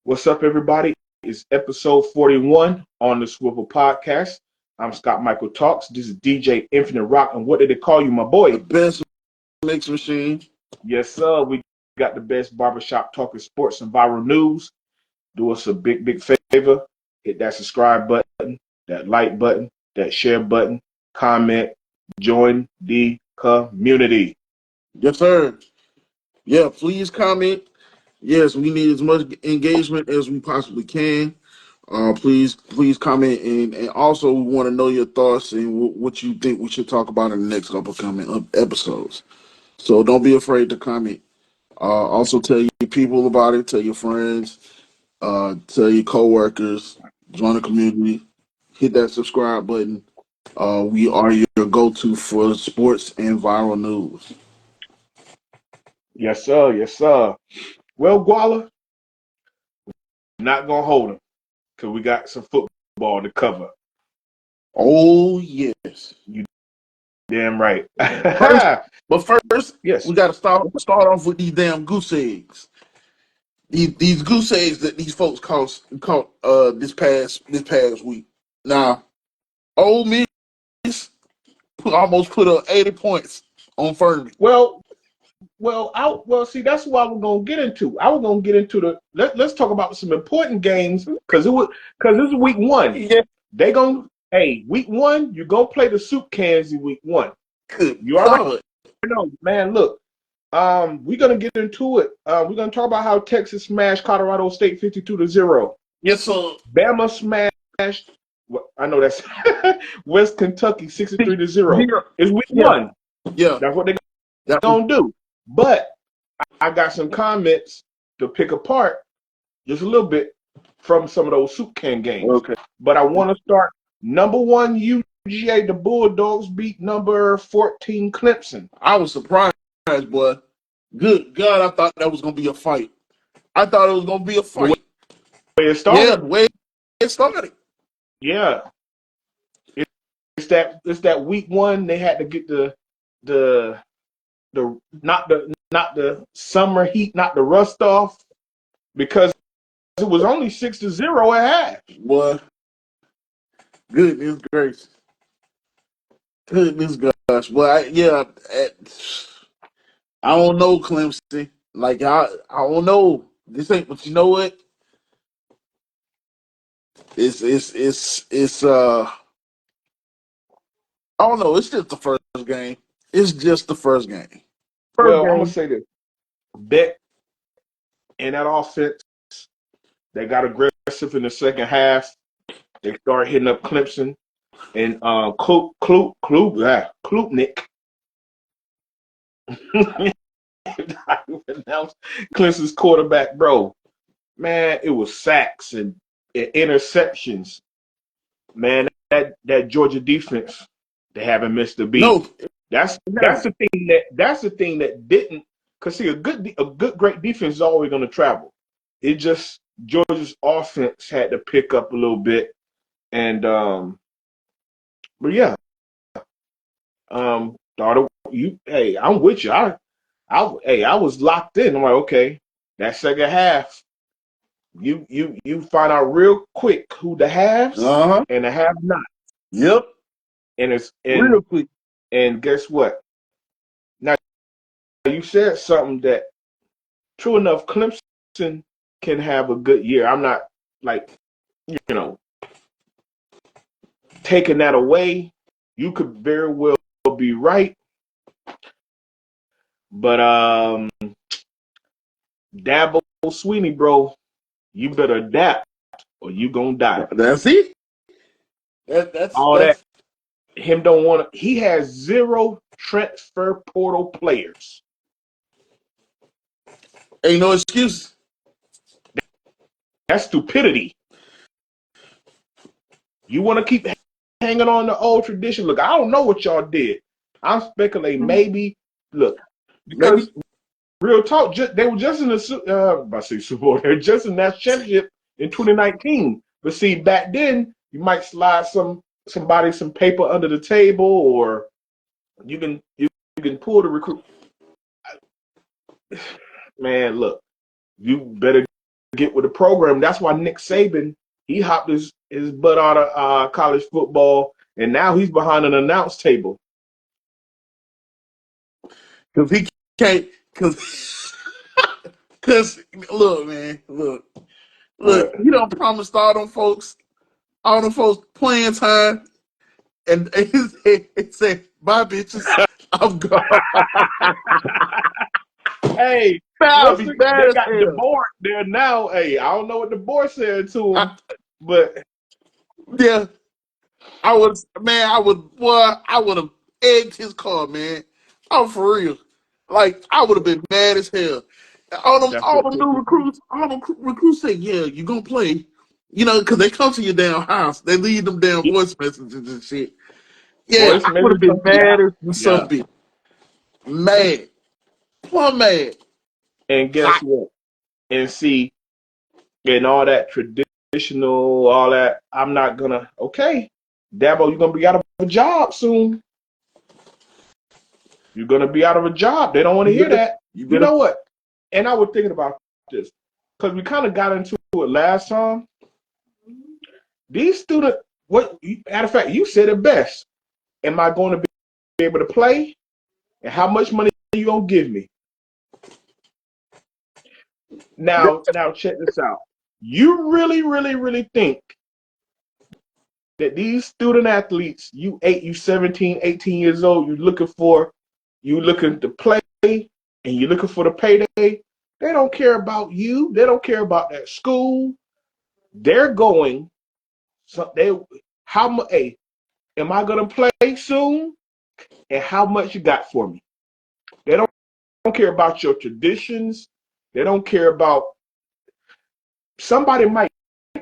What's up, everybody? It's episode 41 on the Swivel Podcast. I'm Scott Michael Talks. This is DJ Infinite Rock. And what did they call you, my The boy? best mix machine. Yes, sir. We got the best barbershop talking sports and viral news. Do us a big favor. Hit that subscribe button, that like button, that share button, comment, join the community. Yes, sir. Yeah, please comment. Yes, we need as much engagement as we possibly can. Please comment, and also we want to know your thoughts and what you think we should talk about in the next couple coming episodes. So don't be afraid to comment. Also tell your people about it. Tell your friends. Tell your coworkers. Join the community. Hit that subscribe button. We are your go-to for sports and viral news. Yes, sir. Yes, sir. Well, Guala, not going to hold him because we got some football to cover. Oh yes. You damn right. First, but first, Yes. we got to start off with these damn goose eggs. These goose eggs that these folks caught this past week. Now, Ole Miss almost put up 80 points on Furby. See, that's what I was gonna get into. I was gonna get into let's talk about some important games because this is week one. Yeah, Week one, you're gonna play the soup cans in week one. good. You all right? No, man, look. We're gonna get into it. We're gonna talk about how Texas smashed Colorado State 52-0. Yes, sir. Bama smashed. I know that's West Kentucky 63-0. It's week one. Yeah, That's what they're gonna do. But I got some comments to pick apart just a little bit from some of those soup can games. Okay. But I want to start number 1 UGA. The Bulldogs beat number 14 Clemson. I was surprised, boy. Good God, I thought that was gonna be a fight. I thought it was gonna be a fight. The way it started. Yeah, the way it started. Yeah. It's that week one they had to get the not the summer heat, not the rust off, because it was only 6-0 at half. Boy, goodness gracious. Goodness gosh. Well, I don't know, Clemson. Like I don't know. This ain't, but you know what? It's I don't know. It's just the first game. It's just the first game. I'm gonna say this: Bet in that offense, they got aggressive in the second half. They started hitting up Clemson and Klubnik. Clemson's quarterback, bro. Man, it was sacks and interceptions. Man, that Georgia defense, they haven't missed a beat. No, that's the thing that didn't. Cause see, a great defense is always going to travel. It just Georgia's offense had to pick up a little bit, and but yeah, daughter, I'm with you. I was locked in. I'm like, okay, that second half, you find out real quick who the haves and the have not. Yep. And Real quick. And guess what? Now you said something that, true enough, Clemson can have a good year. I'm not taking that away. You could very well be right. But Dabo Sweeney, bro, you better adapt or you gonna die. That's it. That's that. Him don't want to. He has 0 transfer portal players. Ain't no excuse. That's stupidity. You want to keep hanging on the old tradition. Look, I don't know what y'all did. I'm speculating maybe. Look, because real talk, they were just in the Super Bowl. They're just in that championship in 2019. But see, back then you might slide somebody some paper under the table, or you can pull the recruit. Man, look, you better get with the program. That's why Nick Saban, he hopped his butt out of college football, and now he's behind an announce table. Because he can't. Because look, man, look. What? He don't promise all them folks playing time, and he said, "Bye, bitches, I'm gone." Hey, I'll be listen, mad they as got hell. DeBoer there now. Hey, I don't know what DeBoer said to him, but Yeah, I would have egged his car, man. Oh, for real. Like, I would have been mad as hell. that's All what the took new the place. recruits, say, yeah, you gonna play. Because they come to your damn house. They leave them damn Yeah, voice messages and shit. Yeah, voice I would have message been come to your mad house. as the Yeah, son bitch. Mad. Plumb mad. and guess Hot. what? And see, and all that traditional, all that. I'm not gonna. Okay, Dabo, you're gonna be out of a job soon. You're gonna be out of a job. They don't want to You hear better, that. you You better. know what? And I was thinking about this because we kind of got into it last time. These students, what? Matter of fact, you said it best. Am I going to be able to play? And how much money are you gonna give me? Now check this out. You really, really, really think that these student athletes, you 17, 18 years old, you looking to play and you're looking for the payday. They don't care about you. They don't care about that school. They're going. So they how much? Hey, am I gonna play soon? And how much you got for me? They don't care about your traditions. They don't care about somebody might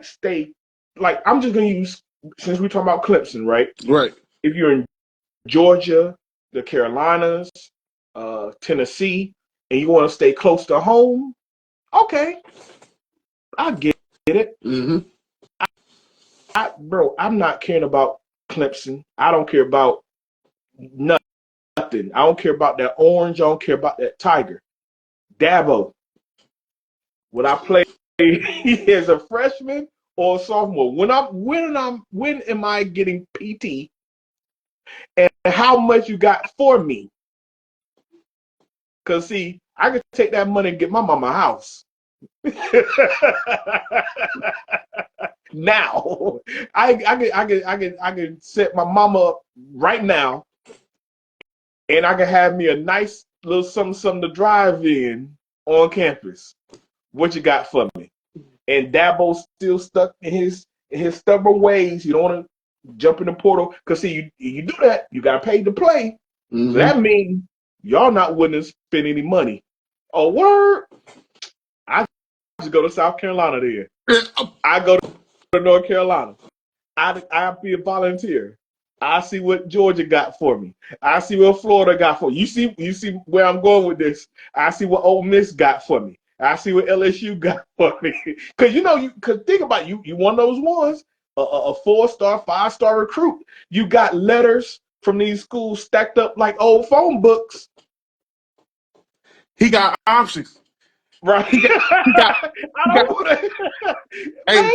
stay. Like I'm just gonna use since we talk about Clemson, right? Right. If you're in Georgia, the Carolinas, Tennessee, and you want to stay close to home, okay, I get it. Mm-hmm. Bro, I'm not caring about Clemson. I don't care about nothing. I don't care about that orange. I don't care about that tiger. Dabo, would I play as a freshman or a sophomore? When am I getting PT and how much you got for me? Cause see, I could take that money and get my mama a house. Now, I can set my mama up right now, and I can have me a nice little something to drive in on campus. What you got for me? And Dabo's still stuck in his stubborn ways. You don't want to jump in the portal because see, you do that, you got to pay to play. So Mm-hmm. that means y'all not willing to spend any money. Oh, word! I just go to South Carolina there. I go to North Carolina. I be a volunteer. I see what Georgia got for me. I see what Florida got for me. You see where I'm going with this. I see what Ole Miss got for me. I see what LSU got for me. Cause cause think about it, you one of those ones, a 4-star, 5-star recruit. You got letters from these schools stacked up like old phone books, He got options. right? He got. He got. I He got. don't want to, Hey. man.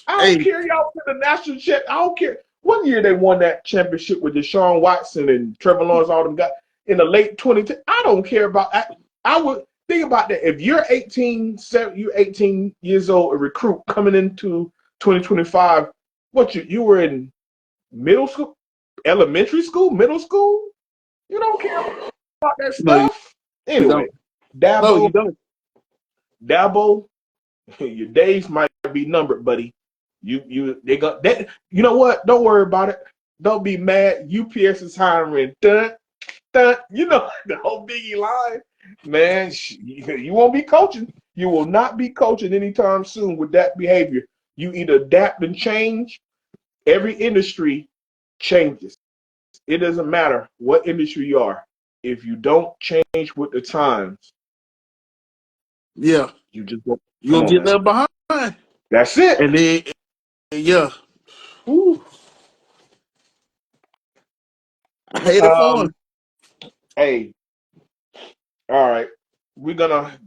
I don't Hey. care y'all for the national champ. I don't care. One year they won that championship with Deshaun Watson and Trevor Lawrence, all them guys in the late 2010s. I don't care about that. I would think about that. If you're 18 years old, a recruit coming into 2025, what you were in middle school, elementary school, middle school? You don't care about that No, stuff? you Anyway, don't. No, you Dabo, don't. Dabo, your days might be numbered, buddy. They got that. You know what? Don't worry about it. Don't be mad. UPS is hiring. Dun, dun. You know the whole Biggie line, man. You won't be coaching. You will not be coaching anytime soon with that behavior. You either adapt and change. Every industry changes. It doesn't matter what industry you are. If you don't change with the times, Yeah. you just don't. Come You'll on, get man. left behind. That's it. And then, yeah. Whew, I hate it for him. Um, hey, all right. We're gonna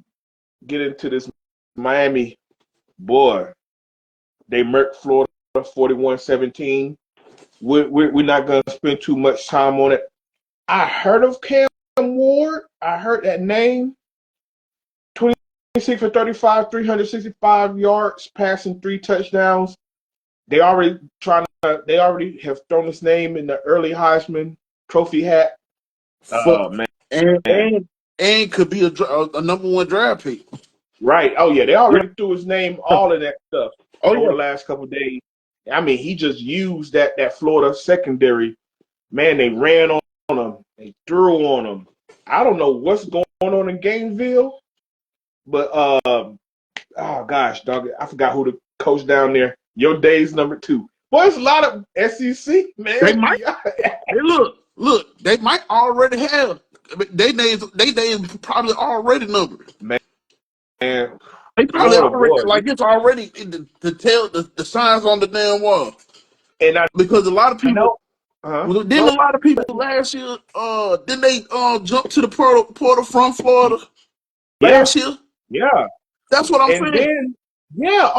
get into this Miami, boy, they murked Florida 41-17. We're not going to spend too much time on it. I heard of Cam Ward. I heard that name. 26 for 35, 365 yards, passing 3 touchdowns. They already have thrown his name in the early Heisman Trophy hat. For, Man. and could be a number 1 draft pick. Right. Oh yeah, they Yeah. already threw his name, all of that stuff over Yeah. the last couple of days. I mean, he just used that Florida secondary. Man, they ran on him. They threw on him. I don't know what's going on in Gainesville, but oh gosh, dog, I forgot who the coach down there. Your days number 2. Boy, it's a lot of SEC, man. They might. Hey, look. They might already have. They days probably already numbered. Man, They probably Florida already boy. it's already to tell the signs on the damn wall. And Because a lot of I people. know. Well, then a lot of people last year, didn't they jump to the portal from Florida last year? Yeah. That's what I'm And saying. then,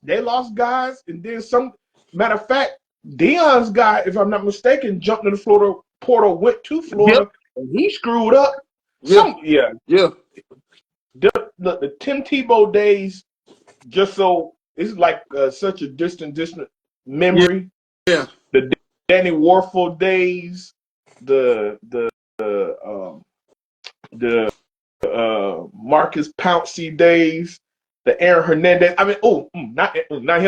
they lost guys, and then some. Matter of fact, Deion's guy, if I'm not mistaken, jumped in the Florida portal, went to Florida, and he screwed up. Yeah. The Tim Tebow days, just so it's like such a distant memory. Yeah. The Danny Warfel days, the Marcus Pouncey days, the Aaron Hernandez. I mean, not him. Him. Not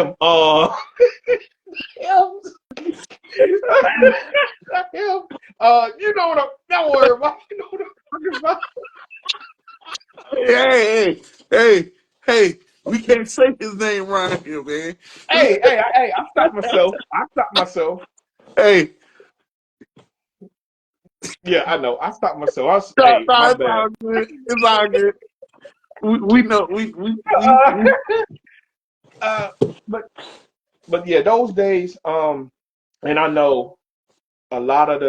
him. You know what I'm. Don't worry about. You know what I'm talking about. Hey. We can't say his name right here, man. Hey, I stopped myself. Hey. Yeah, I know. I stopped myself. My bad. It's all good. We know. But yeah, those days. And I know a lot of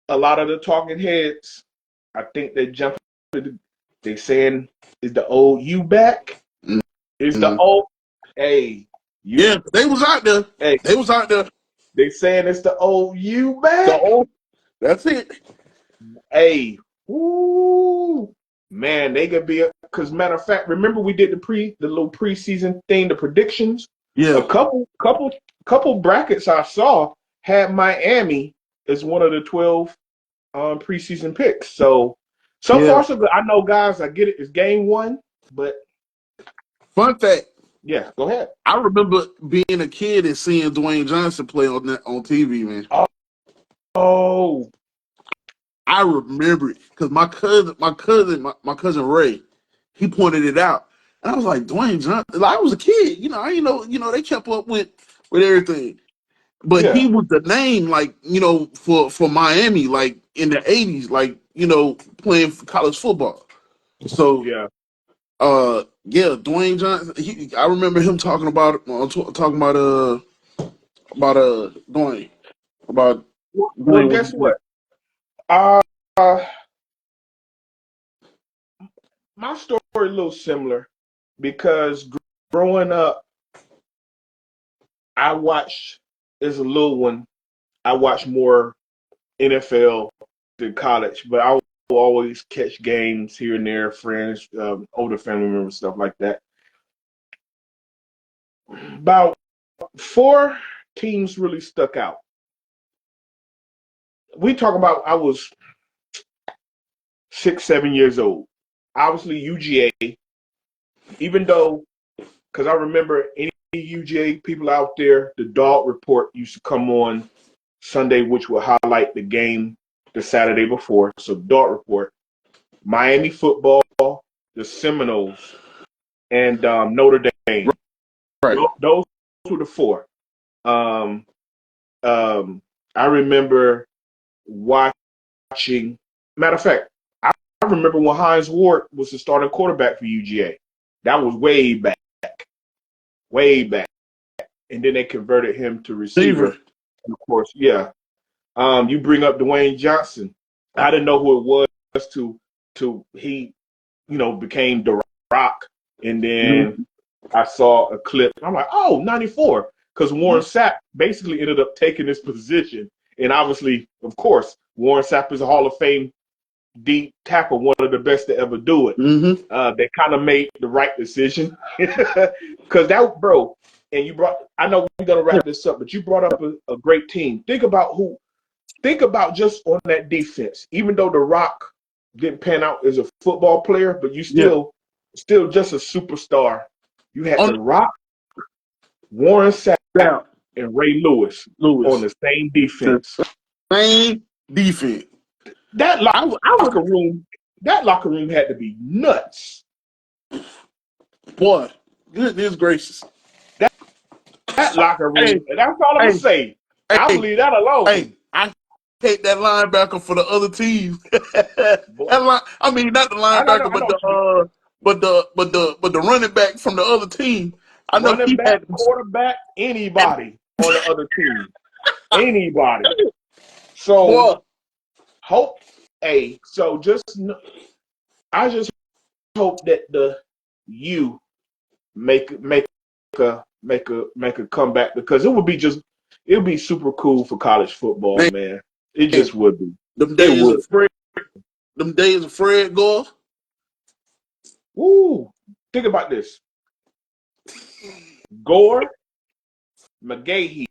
the talking heads. I think they jump. They saying, "Is the old you back? Is the old hey you?" Yeah, they was out there. Hey, they was out there. They saying it's the old you back. The old. That's it. Hey, woo, man, they could be. Because matter of fact, remember we did the little preseason thing, the predictions. Yeah. A couple brackets I saw had Miami as one of the 12 preseason picks. So far so good. I know, guys. I get it. It's game 1, but fun fact. Yeah, go ahead. I remember being a kid and seeing Dwayne Johnson play on TV, man. Oh, I remember it because my cousin Ray, he pointed it out, and I was like, Dwayne Johnson. Like, I was a kid, I they kept up with everything, but he was the name, like, for Miami, like in the '80s, like, playing for college football. So Dwayne Johnson. I remember him talking about Dwayne. Well, guess what? My story a little similar because growing up, I watched as a little one. I watched more NFL than college, but I will always catch games here and there, friends, older family members, stuff like that. About 4 teams really stuck out. We talk about I was 6, 7 years old. Obviously, UGA, even though, because I remember any UGA people out there, the Dog Report used to come on Sunday, which would highlight the game the Saturday before. So, Dog Report, Miami football, the Seminoles, and Notre Dame. Right. Those were the 4. I remember watching. Matter of fact, I remember when Hines Ward was the starting quarterback for UGA. That was way back, and then they converted him to receiver. Of course, yeah. You bring up Dwayne Johnson. I didn't know who it was to he, became the Rock, and then I saw a clip. I'm like, oh, 94, because Warren Sapp basically ended up taking this position, and obviously, of course, Warren Sapp is a Hall of Fame deep tackle, one of the best to ever do it. They kind of made the right decision because that, bro. And you brought. I know we're gonna wrap this up, but you brought up a great team. Think about just on that defense. Even though The Rock didn't pan out as a football player, but you still just a superstar. You had The Rock, Warren Sapp, and Ray Lewis on the same defense. Same defense. That locker room had to be nuts. Boy, goodness gracious. That locker room, and that's all I'm gonna say. I'll leave that alone. Hey, I hate that linebacker for the other team. I mean, not the linebacker, but the running back from the other team. I know running back, quarterback, anybody on the other team, anybody. So I just hope that the U make a comeback, because it would be super cool for college football, man. It just would be. Them days of Fred Gore. Woo! Think about this: Gore, McGahee,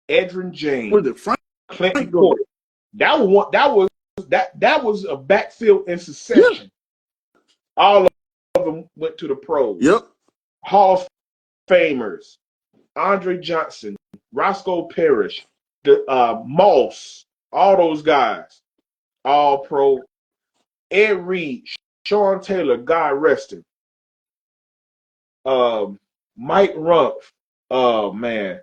Edrin James, Clinton Porter. That was a backfield in succession. All of them went to the pros. Hall of Famers: Andre Johnson, Roscoe Parrish, Moss, all those guys, all pro. Ed Reed, Sean Taylor, God rest him. Mike Rumpf, oh man,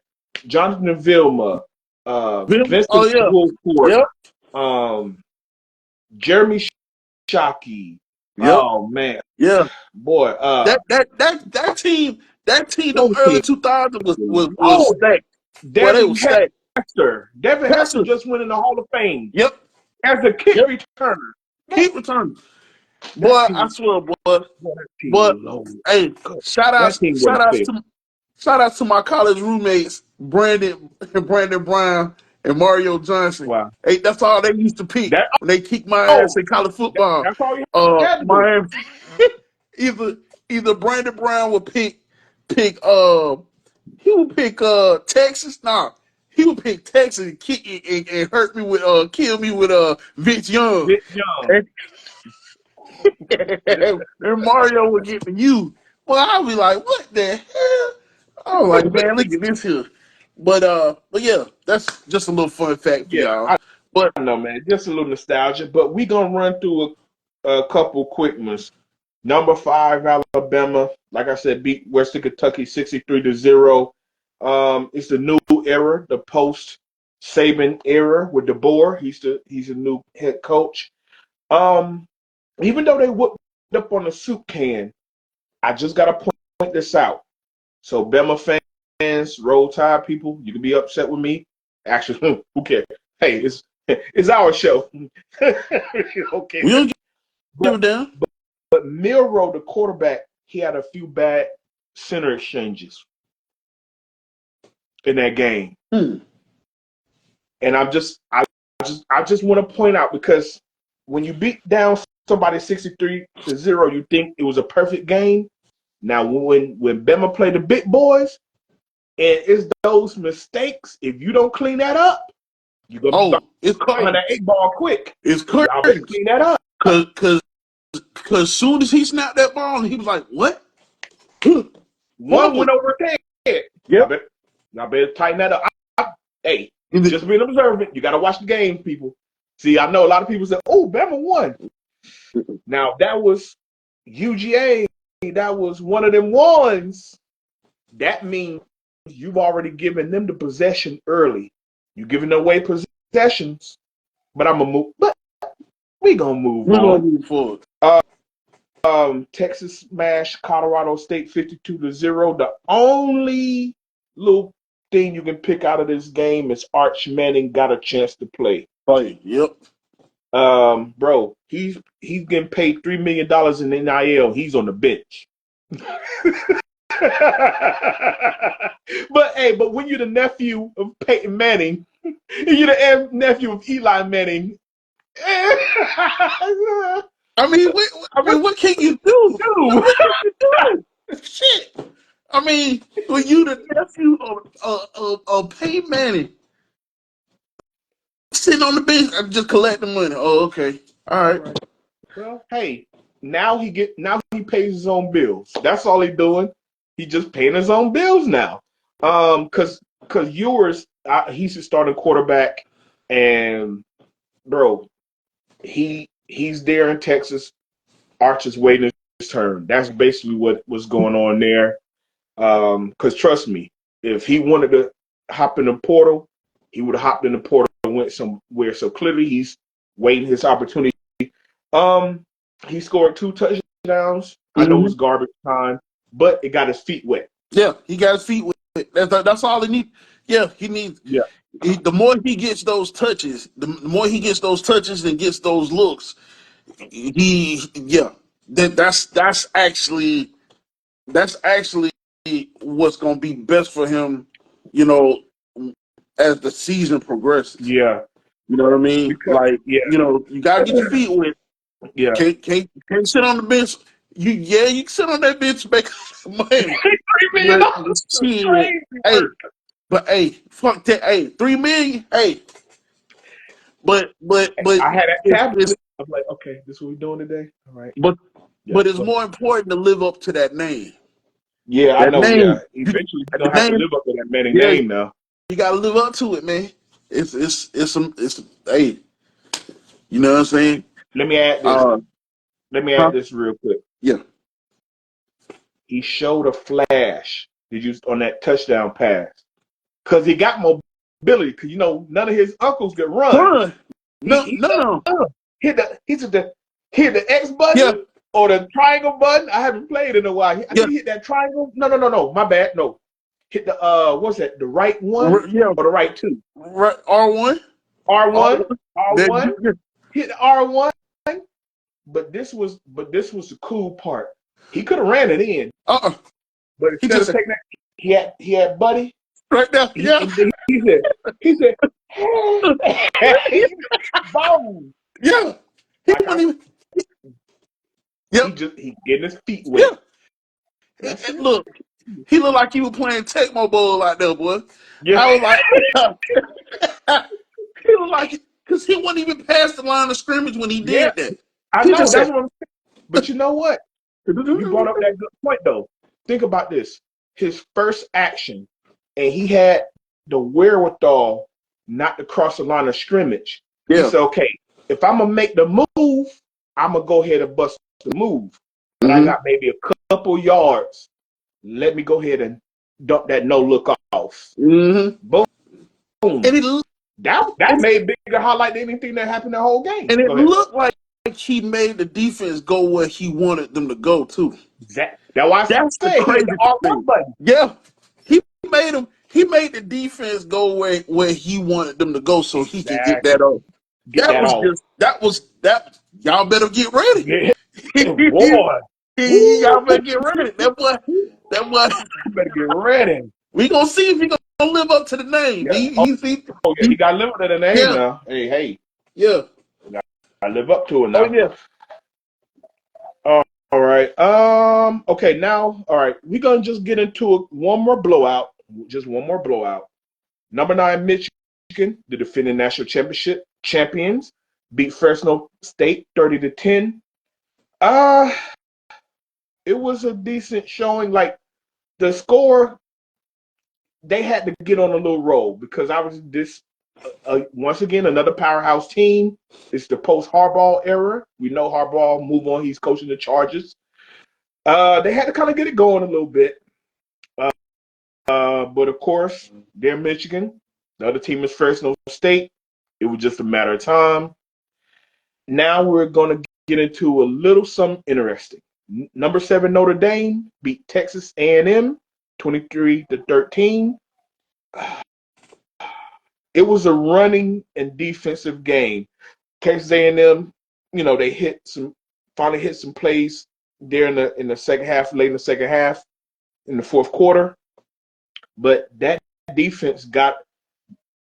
Jonathan Vilma, Vincent Woolcourt, Jeremy Shockey. Oh man, boy, that team, the early 2000s was stacked. Devin Hester just went in the Hall of Fame. As a kick returner. Keep returning. Boy, I swear, boy. But hey, shout out to my college roommates, Brandon Brown and Mario Johnson. Wow. Hey, that's all they used to pick when they kicked my ass in college football. That's all you had to Miami. Either Brandon Brown would pick Texas. Nah, he would pick Texas and kick it and hurt me with kill me with Vince Young. And Mario would get me you. Well, I'll be like, what the hell? I'm like, man, look at this here. But yeah, that's just a little fun fact for y'all. I know, man, just a little nostalgia. But we gonna run through a couple quick ones. Number 5, Alabama, like I said, beat Western Kentucky 63-0. It's the new era, the post Saban era with DeBoer. He's a new head coach. Even though they whooped up on the soup can, I just got to point this out. So, Bama fans, Roll Tide people, you can be upset with me. Actually, who cares? Hey, it's our show. Okay. We don't give a damn. But Milroe, the quarterback, he had a few bad center exchanges in that game. And I just want to point out, because when you beat down somebody 63-0, you think it was a perfect game. Now, when Bama play the big boys, and it's those mistakes, if you don't clean that up, you're gonna it's behind that 8-ball quick. It's crazy. Y'all better clean that up. Cause soon as he snapped that ball, he was like, "What?" One went over his head. Y'all better tighten that up. Hey, just being observant. You got to watch the game, people. See, I know a lot of people say, "Oh, Bama won." Now that was UGA. That was one of them ones. That means you've already given them the possession early. You're giving away possessions. But I'm gonna move. But we're gonna move on. We're gonna move forward. Texas smashed Colorado State 52-0. The only little thing you can pick out of this game is Arch Manning got a chance to play. Yep. Bro, he's getting paid $3 million in NIL. He's on the bench. but when you're the nephew of Peyton Manning, and you're the nephew of Eli Manning. I mean, what can you do? Dude. What can you do? Shit. I mean, when you the nephew of Peyton Manning, sitting on the bench, just collecting money. Oh, okay, all right. Well, hey, now he pays his own bills. That's all he's doing. He just paying his own bills now. Cause yours, he's a starting quarterback, and bro, he's there in Texas. Archer's waiting his turn. That's basically what was going on there. Cause trust me, if he wanted to hop in the portal, he would have hopped in the portal and went somewhere. So clearly, he's waiting his opportunity. Um, he scored 2 touchdowns. I know it was garbage time, but it got his feet wet. Yeah, he got his feet wet. That's all he needs. Yeah, he needs. Yeah. The more he gets those touches, the more he gets those touches and gets those looks, that's actually what's gonna be best for him, you know, as the season progresses. Yeah. You know what I mean? Because, You gotta get your feet wet. Yeah. Can't sit on the bench. You can sit on that bench, make money. $3 million. Hey, fuck that. Hey, $3 million. Hey, but I had that tablet. it's I'm like, okay, this is what we're doing today. All right. but Yeah, but it's more important to live up to that name. Yeah, I That know. name. Yeah, eventually you're The gonna have to name. live up to that Manning Yeah, name now. you gotta live up to it, man. Hey, you know what I'm saying? Let me add this. Let me Huh? add this real quick. Yeah. He showed a flash. Did you on that touchdown pass? Because he got mobility. Because none of his uncles could run. Run. No. Hit the X Yeah. button or the triangle button. I haven't played in a while. I think he hit that triangle. No. My bad. No. Hit the what's that? The right one Yeah. or the right two? Right. R1. R1. R1. R1. Hit the R1. But this was the cool part. He could have ran it in. But He instead just of taking that, he had Buddy. right now. Yeah. He said, hey, boom. Yeah. He wouldn't even. Yep. He getting his feet wet. Yeah. Look, he looked like he was playing Tecmo Bowl out there, boy. Yeah. I was like, he looked like, because he wasn't even past the line of scrimmage when he did that. I He know. just That's said, what I'm saying. But you know what? You brought up that good point, though. Think about this. His first action, and he had the wherewithal not to cross the line of scrimmage. He said, okay, if I'm going to make the move, I'm going to go ahead and bust the move. But I got maybe a couple yards. Let me go ahead and dump that no-look off. Boom. And that made bigger highlight than anything that happened the whole game. And it looked like he made the defense go where he wanted them to go, too. That's why That's the crazy thing. Yeah. He made the defense go where he wanted them to go so he can get that off. Y'all better get ready. Boy. Y'all better get ready. That boy. Better get ready. We gonna see if he gonna live up to the name. Yeah. He got to live up to the name now. Hey. Yeah. I live up to it now. Oh yeah. All right. Okay. Now, all right. We're gonna just get into one more blowout. Just one more blowout. Number 9, Michigan, the defending national championship champions, beat Fresno State 30-10. It was a decent showing. Like the score, they had to get on a little roll because I was once again another powerhouse team. It's the post Harbaugh era. We know Harbaugh move on. He's coaching the Chargers. They had to kind of get it going a little bit. But of course, they're Michigan. The other team is Fresno State. It was just a matter of time. Now we're going to get into a little something interesting. Number 7 Notre Dame beat Texas A&M 23-13. It was a running and defensive game. Texas A&M, they finally hit some plays there in the second half, late in the second half, in the fourth quarter. But that defense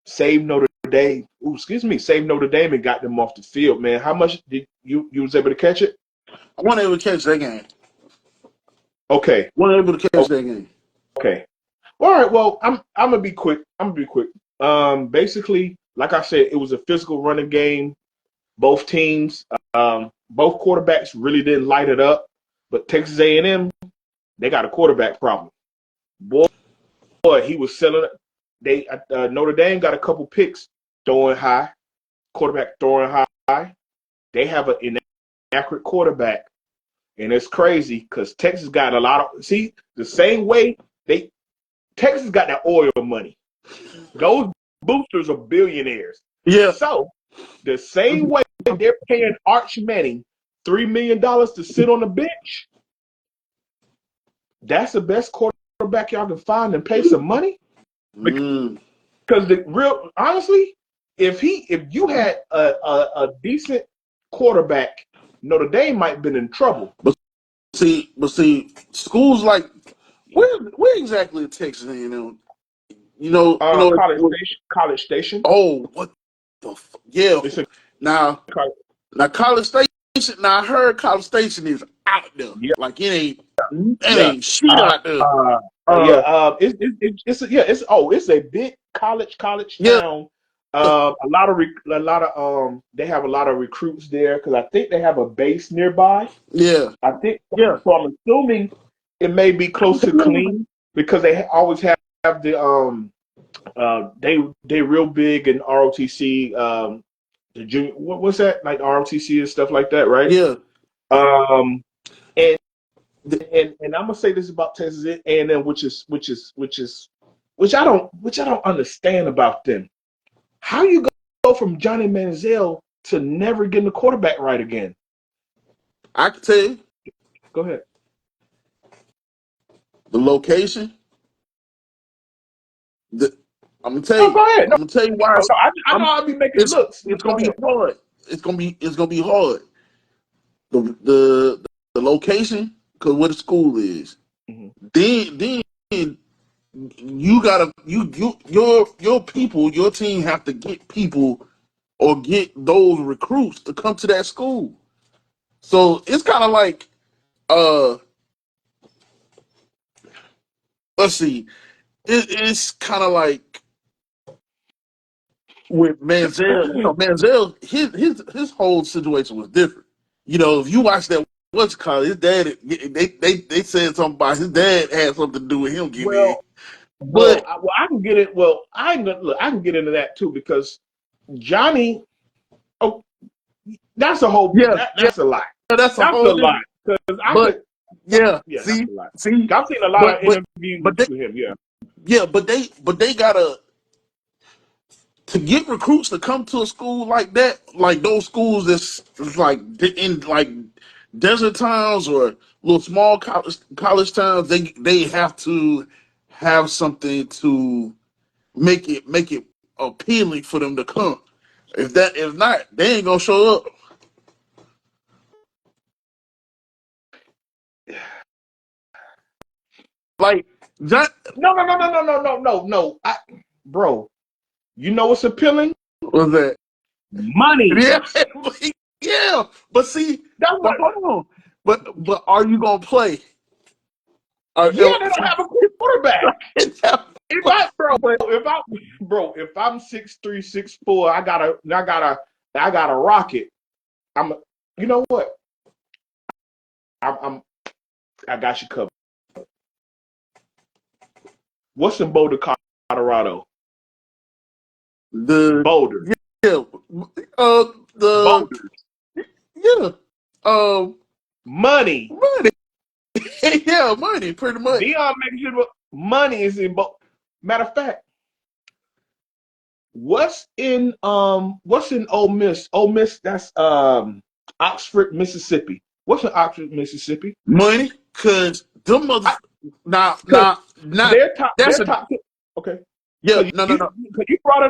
saved Notre Dame. Saved Notre Dame and got them off the field, man. How much did you was able to catch it? I wasn't able to catch that game. Okay. Wasn't able to catch that game. Okay. All right. Well, I'm gonna be quick. Basically, like I said, it was a physical running game. Both teams, both quarterbacks really didn't light it up. But Texas A&M, they got a quarterback problem. Boy, he was selling it. Notre Dame got a couple picks throwing high, quarterback throwing high. They have an inaccurate quarterback, and it's crazy because Texas got a lot of the same way Texas got that oil money. Those boosters are billionaires. Yeah. So the same way they're paying Arch Manning $3 million to sit on the bench, that's the best quarterback y'all can find and pay some money. Because honestly, if you had a decent quarterback, Notre Dame might have been in trouble. But see, schools like where exactly in Texas A&M? College Station. Oh, what the yeah. Now College Station. Now I heard College Station is out there. Yeah. Like it ain't shit out there. It's a big college town. They have a lot of recruits there because I think they have a base nearby. Yeah, I think. Yeah, so I'm assuming it may be close to clean because they always have the they real big in ROTC. The junior, what's that, like ROTC and stuff like that, right? Yeah. And I'm gonna say this about Texas A&M, which I don't understand about them. How you go from Johnny Manziel to never getting the quarterback right again? I can tell you. Go ahead. The location. I'm gonna tell you. Go ahead. I'm gonna tell you why. I know I'll be making looks. It's gonna be hard. It's gonna be hard. The location, because where the school is. Mm-hmm. Then you gotta your people, your team have to get people or get those recruits to come to that school. So it's kind of like let's see. It's kind of like with Manziel. Manziel, his whole situation was different. If you watch that, what's it called? His dad, they said something about his dad had something to do with him getting in. But I can get it. Well, I can get into that too because Johnny. Oh, that's a whole. Yeah, that's a lie. That's a lie. See, I've seen a lot of interviews with him. Yeah. Yeah, but they gotta to get recruits to come to a school like that, like those schools that's like in like desert towns or little small college towns. They have to have something to make it appealing for them to come. If not, they ain't gonna show up. Like that. No. Bro, you know what's appealing? What's that? Money. Yeah. But see, hold on. But are you gonna play? They don't have a quarterback. If I'm 6'3", 6'4", I gotta rock it. You know what? I got you covered. What's in Boulder, Colorado? The Boulder. Yeah. Boulder. Yeah. Money. Yeah, money, pretty much. Dion making sure money is in Boulder. Matter of fact, what's in Ole Miss? Ole Miss, that's Oxford, Mississippi. What's in Oxford, Mississippi? Money, cause them motherfuckers. Now, they're top. Okay. Yeah, no. You brought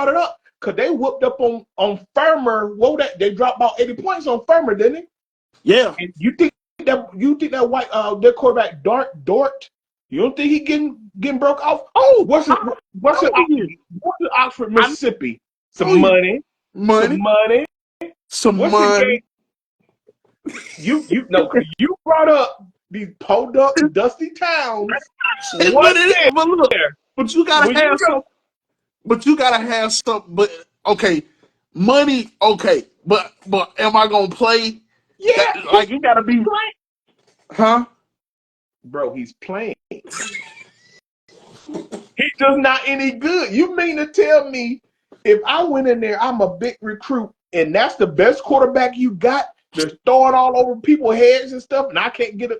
it up because they whooped up on Firmer. What that they dropped about 80 points on Firmer, didn't they? Yeah. And you think that white their quarterback Dort, you don't think he getting broke off? Oh, What's it? Oxford, I Mississippi? know Some you money, some money, money. some What's the game? money. You know, because you brought up these podunk, dusty towns. But What's it is. But look, there? but you gotta When you have go, some. But you gotta have some. But okay, money. Okay, but am I gonna play? That yeah, like you gotta be, playing. huh? Bro, he's playing. He's just not any good. You mean to tell me if I went in there, I'm a big recruit, and that's the best quarterback you got? They're throwing all over people's heads and stuff, and I can't get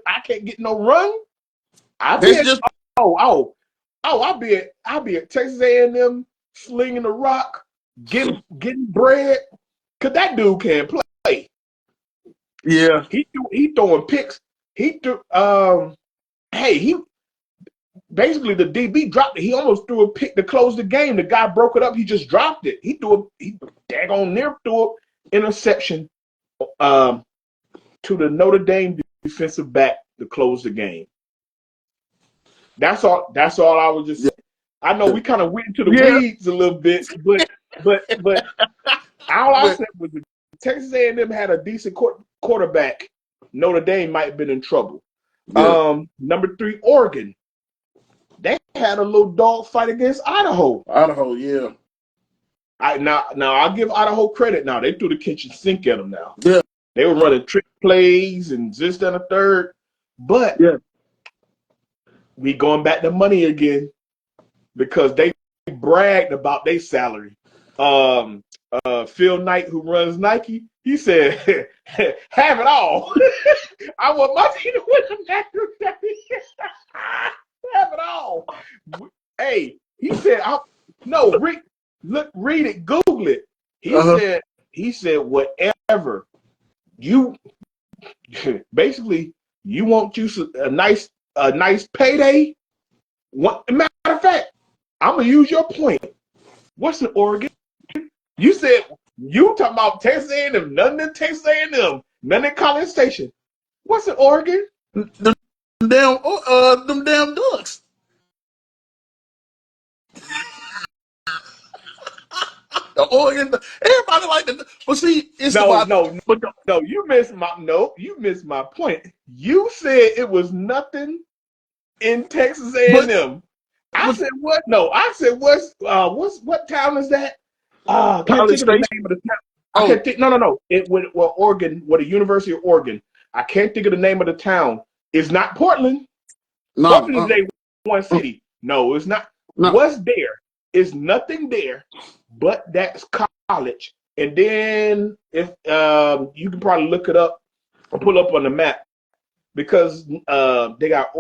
no run. I'll be That's at just oh oh oh I'll be at Texas A&M slinging the rock, getting bread, cause that dude can play. yeah. He throwing picks. He threw hey he basically the DB dropped it. He almost threw a pick to close the game. The guy broke it up. He just dropped it. He daggone near threw an interception to the Notre Dame defensive back to close the game. That's all. That's all I was just. Yeah. I know we kind of went into the Yeah. weeds a little bit, but all I But said was if Texas A&M had a decent quarterback, Notre Dame might have been in trouble. yeah. Number 3, Oregon. They had a little dog fight against Idaho. Idaho. Yeah. Now I'll give Idaho credit. Now they threw the kitchen sink at them. Now Yeah. they were running trick plays and this and a third, but Yeah. we going back to money again because they bragged about their salary. Phil Knight, who runs Nike, he said, "Have it all." I want my team to win the national championship. Have it all. Hey, he said, "No, read it, Google it." He Uh-huh. said, whatever you basically you want you a nice payday. Matter of fact, I'm gonna use your point. What's in Oregon? You said you talking about Texas A&M, nothing in Texas A&M, nothing in College Station. What's in Oregon? Them damn ducks. The Oregon. Everybody like the. But see, it's No, about. no, But no. You missed my point. You said it was nothing in Texas but A&M. I but said what? No, I said what town is that? I can't College think of the Station. name of the town. I Oh can't think. No. Oregon, the University of Oregon. I can't think of the name of the town. It's not Portland. no. Portland is one city. No, it's not. No. What's there? Is nothing there, but that's college. And then if you can probably look it up or pull up on the map because they got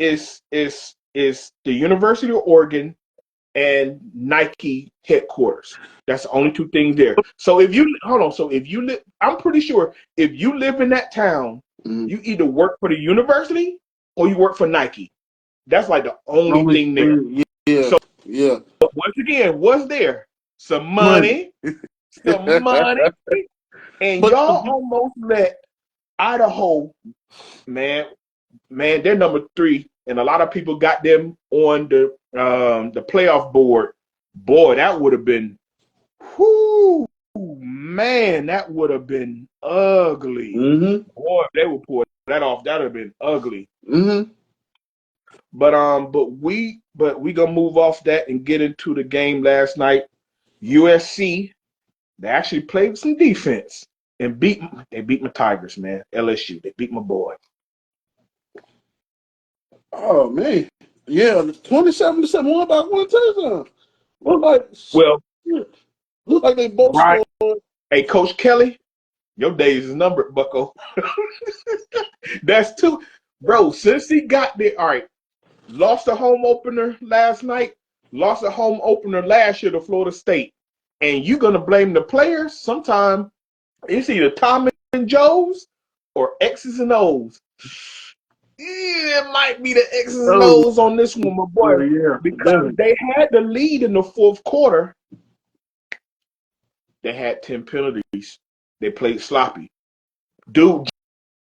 is the University of Oregon and Nike headquarters. That's the only two things there. So if you live, I'm pretty sure if you live in that town, you either work for the university or you work for Nike. That's like the only thing there. Yeah. So Yeah. once again, what's there? Some Money. money, some money, and But y'all almost let Idaho, man, they're number 3, and a lot of people got them on the playoff board. Boy, that would have been, whoo, man, that would have been ugly. mm-hmm. Boy, if they would pull that off, that would have been ugly. Mm-hmm. But we gonna move off that and get into the game last night. USC, they actually played some defense and beat my Tigers, man. LSU, they beat my boy. Oh man. Yeah, 27-7 won by one touchdown. Look like Well, look like they both right. scored. Hey, Coach Kelly, your days is numbered, bucko. That's two. Bro, since he got there, all right, lost a home opener last night, lost a home opener last year to Florida State. And you're going to blame the players? Sometimes it's either Tom and Joe's or X's and O's. it might be the X's and Oh, O's on this one, my boy, yeah, because definitely. they had the lead in the fourth quarter. They had 10 penalties. They played sloppy. Dude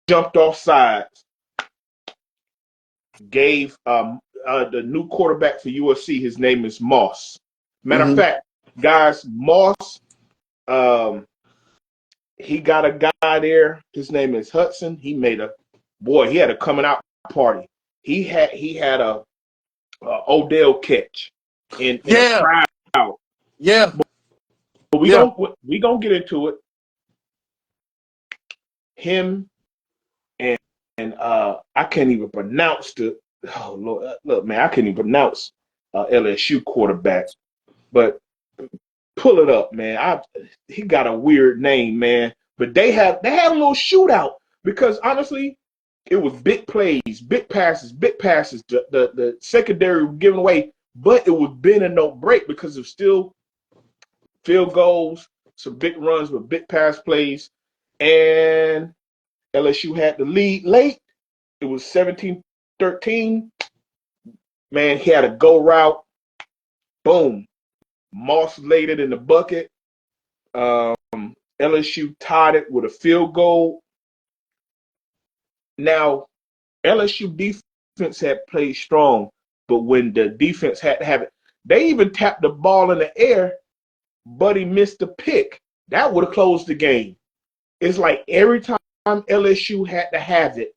jumped off sides, gave the new quarterback for USC, his name is Moss. Matter of Mm-hmm. fact, guys, Moss, um, he got a guy there. His name is Hudson. He had a coming out party. He had a Odell catch in a Yeah, crowd. yeah, But yeah. we gonna get into it. Him and I can't even pronounce the oh Lord, look man, I can't even pronounce LSU quarterback. But pull it up, man. He got a weird name, man. But they had a little shootout because honestly, it was big plays, big passes, big passes. The secondary was giving away, but it was bend and no break because it was still field goals, some big runs with big pass plays, and LSU had the lead late. It was 17-13. Man, he had a go route. Boom. Moss laid it in the bucket. LSU tied it with a field goal. Now, LSU defense had played strong, but when the defense had to have it, they even tapped the ball in the air, but he missed the pick. That would have closed the game. It's like every time LSU had to have it,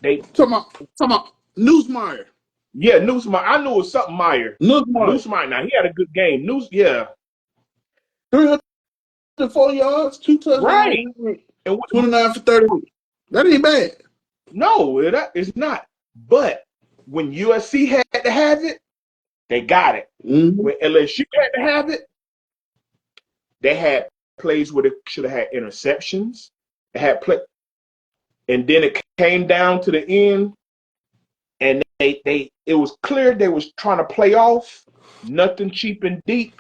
they Talking about Newsmeyer. yeah, Newsmeyer. I knew it was something Meyer. Newsmeyer. Newsmeyer. Now he had a good game. Yeah, 304 yards, 2 touchdowns, right. And 29 for 38. That ain't bad. no, it's not. But when USC had to have it, they got it. Mm-hmm. When LSU had to have it, they had plays where they should have had interceptions. They had play, and then it came down to the end, and they it was clear they was trying to play off. Nothing cheap and deep.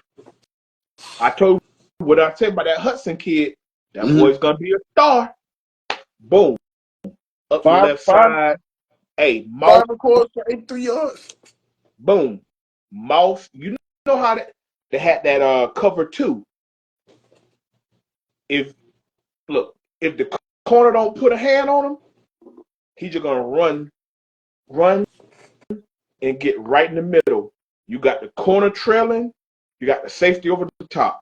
I told you what I said about that Hudson kid. That Mm-hmm. boy's gonna be a star. Boom, up the Five, left five, side. Hey, five mouth. and a quarter for 83 yards. Boom, mouth. You know how they had that cover two. If look, if the corner don't put a hand on him, he's just gonna run, and get right in the middle. You got the corner trailing, you got the safety over the top.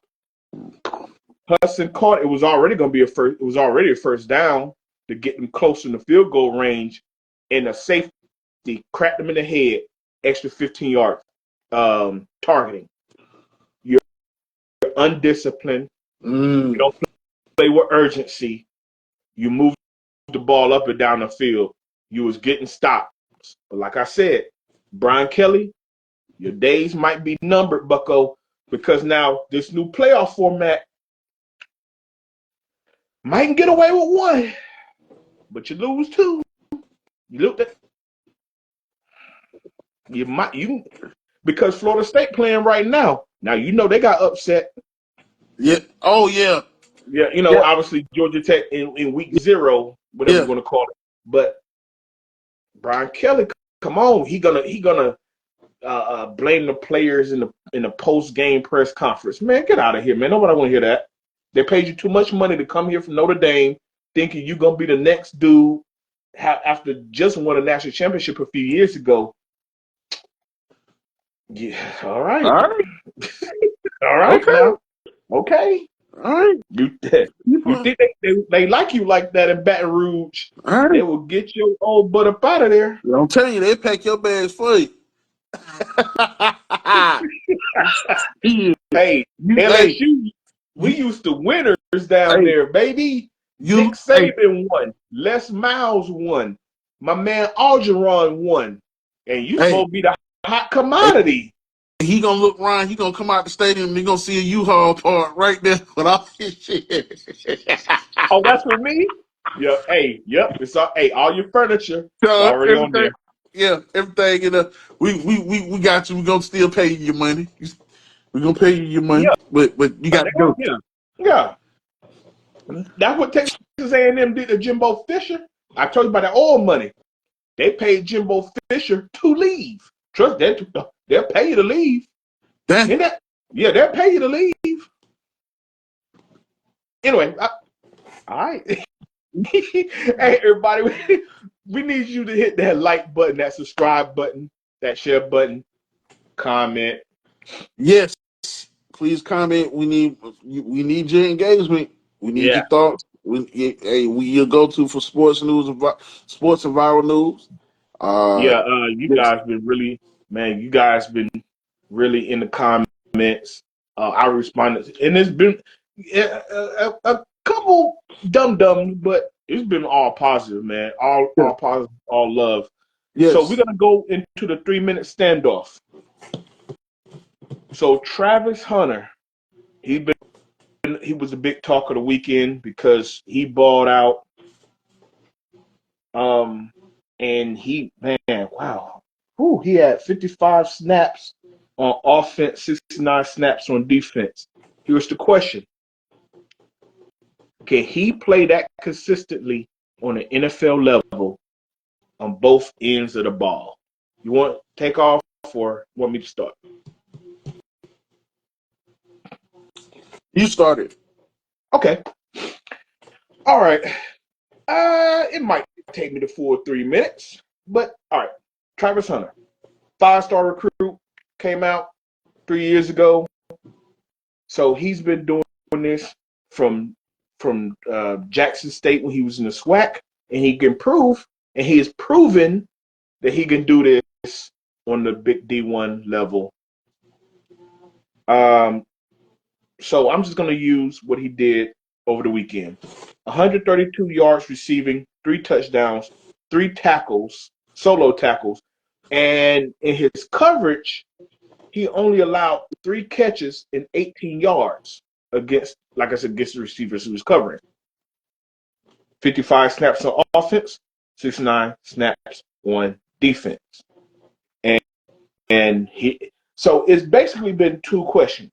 Hudson caught. It was already gonna be a first. It was already a first down to get them close in the field goal range, and the safety cracked them in the head. Extra 15 yards targeting. You're undisciplined. You Mm. don't play with urgency. You move the ball up and down the field. You was getting stopped. But like I said, Brian Kelly, your days might be numbered, Bucko, because now this new playoff format might get away with one, but you lose two. You looked at you because Florida State playing right now. Now you know they got upset. Yeah. Oh, yeah. Yeah, Yeah. obviously Georgia Tech in week 0, whatever you Yeah. want to call it. But Brian Kelly, come on, he gonna blame the players in the post game press conference. Man, get out of here, man. Nobody want to hear that. They paid you too much money to come here from Notre Dame, thinking you're gonna be the next dude after just won a national championship a few years ago. Yeah, all All right, right. all right Okay. now, okay. All right. You think they like you like that in Baton Rouge? All They right. will get your old butt up out of there. I'm telling you, they pack your bags for you. Yeah. Hey, Hey, LSU, we you, used to winners down hey, there, baby. Nick hey, Saban won. Les Miles won. My man Algeron won. And you hey, supposed to be the hot hey. commodity. He gonna look around. He gonna come out the stadium. And he gonna see a U-Haul part right there with all his shit. Oh, that's for me? Yeah, hey, yep. It's all hey, all your furniture, it's So already on everything, there. yeah, everything in the we got you. We gonna still pay you your money. We gonna pay you your money, Yeah, but you got to go. yeah. Yeah. That's what Texas A&M did to Jimbo Fisher. I told you about that oil money. They paid Jimbo Fisher to leave. Trust that they'll pay you to leave. Dang. Yeah, they'll pay you to leave. Anyway, all right. Hey, everybody, we need you to hit that like button, that subscribe button, that share button, comment. Yes. Please comment. We need your engagement. We need Yeah, your thoughts. We your go to for sports news, sports and viral news. Uh, yeah. You yes, guys been really, man. You guys been really in the comments. I responded, and it's been a couple dum dums, but it's been all positive, man. All positive, all love. So we're yes. gonna go into the 3 minute standoff. So Travis Hunter, he was a big talk of the weekend because he balled out. Um, and wow, he had 55 snaps on offense, 69 snaps on defense. Here's the question: can he play that consistently on an NFL level on both ends of the ball? You want to take off or want me to start? You started. Okay. All right. It might take me the full 3 minutes, but all right. Travis Hunter, 5-star recruit, came out 3 years ago. So he's been doing this from Jackson State when he was in the SWAC, and he can prove, and he has proven that he can do this on the big D1 level. So I'm just going to use what he did over the weekend: 132 yards receiving, 3 touchdowns, 3 tackles, solo tackles, and in his coverage, he only allowed 3 catches and 18 yards against, like I said, against the receivers he was covering. 55 snaps on offense, 69 snaps on defense. And so it's basically been 2 questions.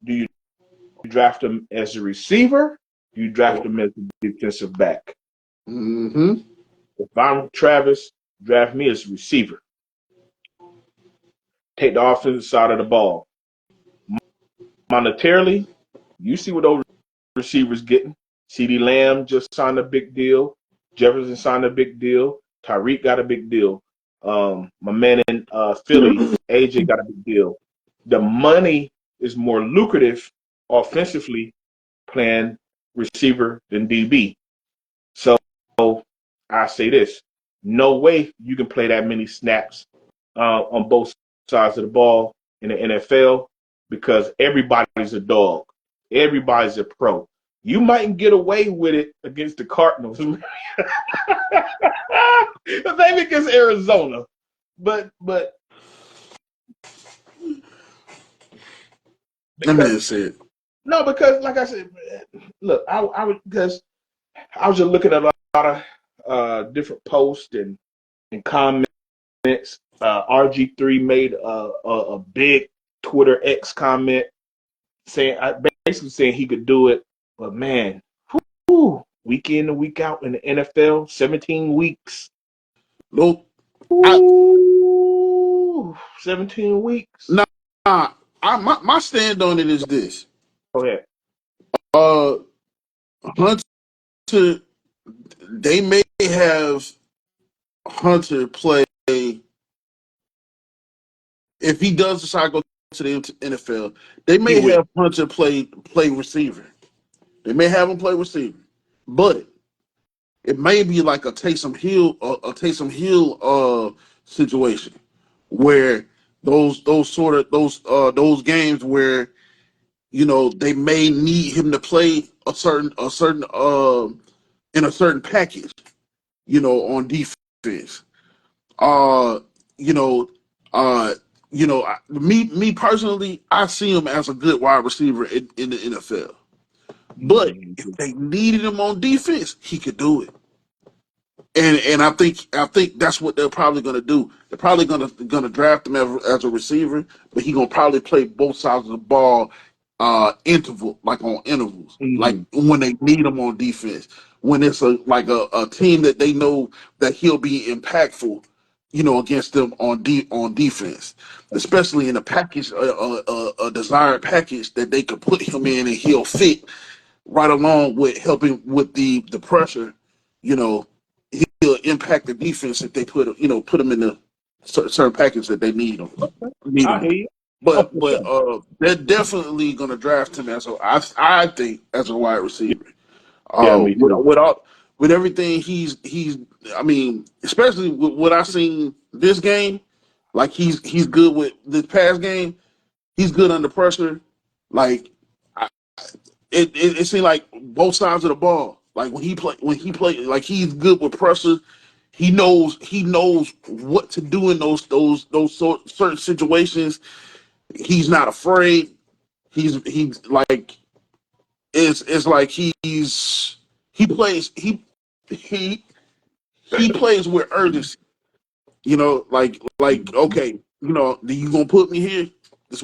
Do you draft him as a receiver? Do you draft him as a defensive back? Mm-hmm. If I'm Travis, draft me as a receiver. Take the offensive side of the ball. Monetarily, you see what those receivers getting. CeeDee Lamb just signed a big deal. Jefferson signed a big deal. Tyreek got a big deal. My man in Philly, AJ, got a big deal. The money is more lucrative offensively playing receiver than DB. So I say this: no way you can play that many snaps on both sides of the ball in the NFL because everybody's a dog. Everybody's a pro. You mightn't get away with it against the Cardinals, maybe against Arizona, but That because man said. no, because like I said, look, I was because I was just looking at a lot of different posts and comments. RG3 made a big Twitter X comment saying, basically saying he could do it, but man, week in and week out in the NFL, 17 weeks. Nope. I, Ooh, 17 weeks. nah, my stand on it is this. Go ahead. Uh, Hunter, they may have Hunter play if he does decide to go to the NFL. They He may will. have Hunter play receiver. They may have him play receiver, but it may be like a Taysom Hill situation where those games where they may need him to play in a certain package, on defense. Uh, you know, me personally, I see him as a good wide receiver in the NFL. But if they needed him on defense, he could do it. And I think that's what they're probably going to do. They're probably going to draft him as a receiver, but he's going to probably play both sides of the ball interval, like on intervals, like Mm-hmm. when they need him on defense, when it's a team that they know that he'll be impactful, against them on defense, especially in a package, a desired package that they could put him in and he'll fit right along with helping with the pressure. You know, he'll impact the defense if they put him in the certain package that they need I him hear in. you. Oh, But for but sure. they're definitely gonna draft him I think as a wide receiver. Yeah, me too. With everything he's I mean, especially with what I seen this game, like he's good with this past game. He's good under pressure. Like I, it seemed like both sides of the ball. Like when he play, like he's good with pressure. He knows what to do in those certain situations. He's not afraid. He's like it's like he plays he he plays with urgency. Like okay, you gonna put me here? This is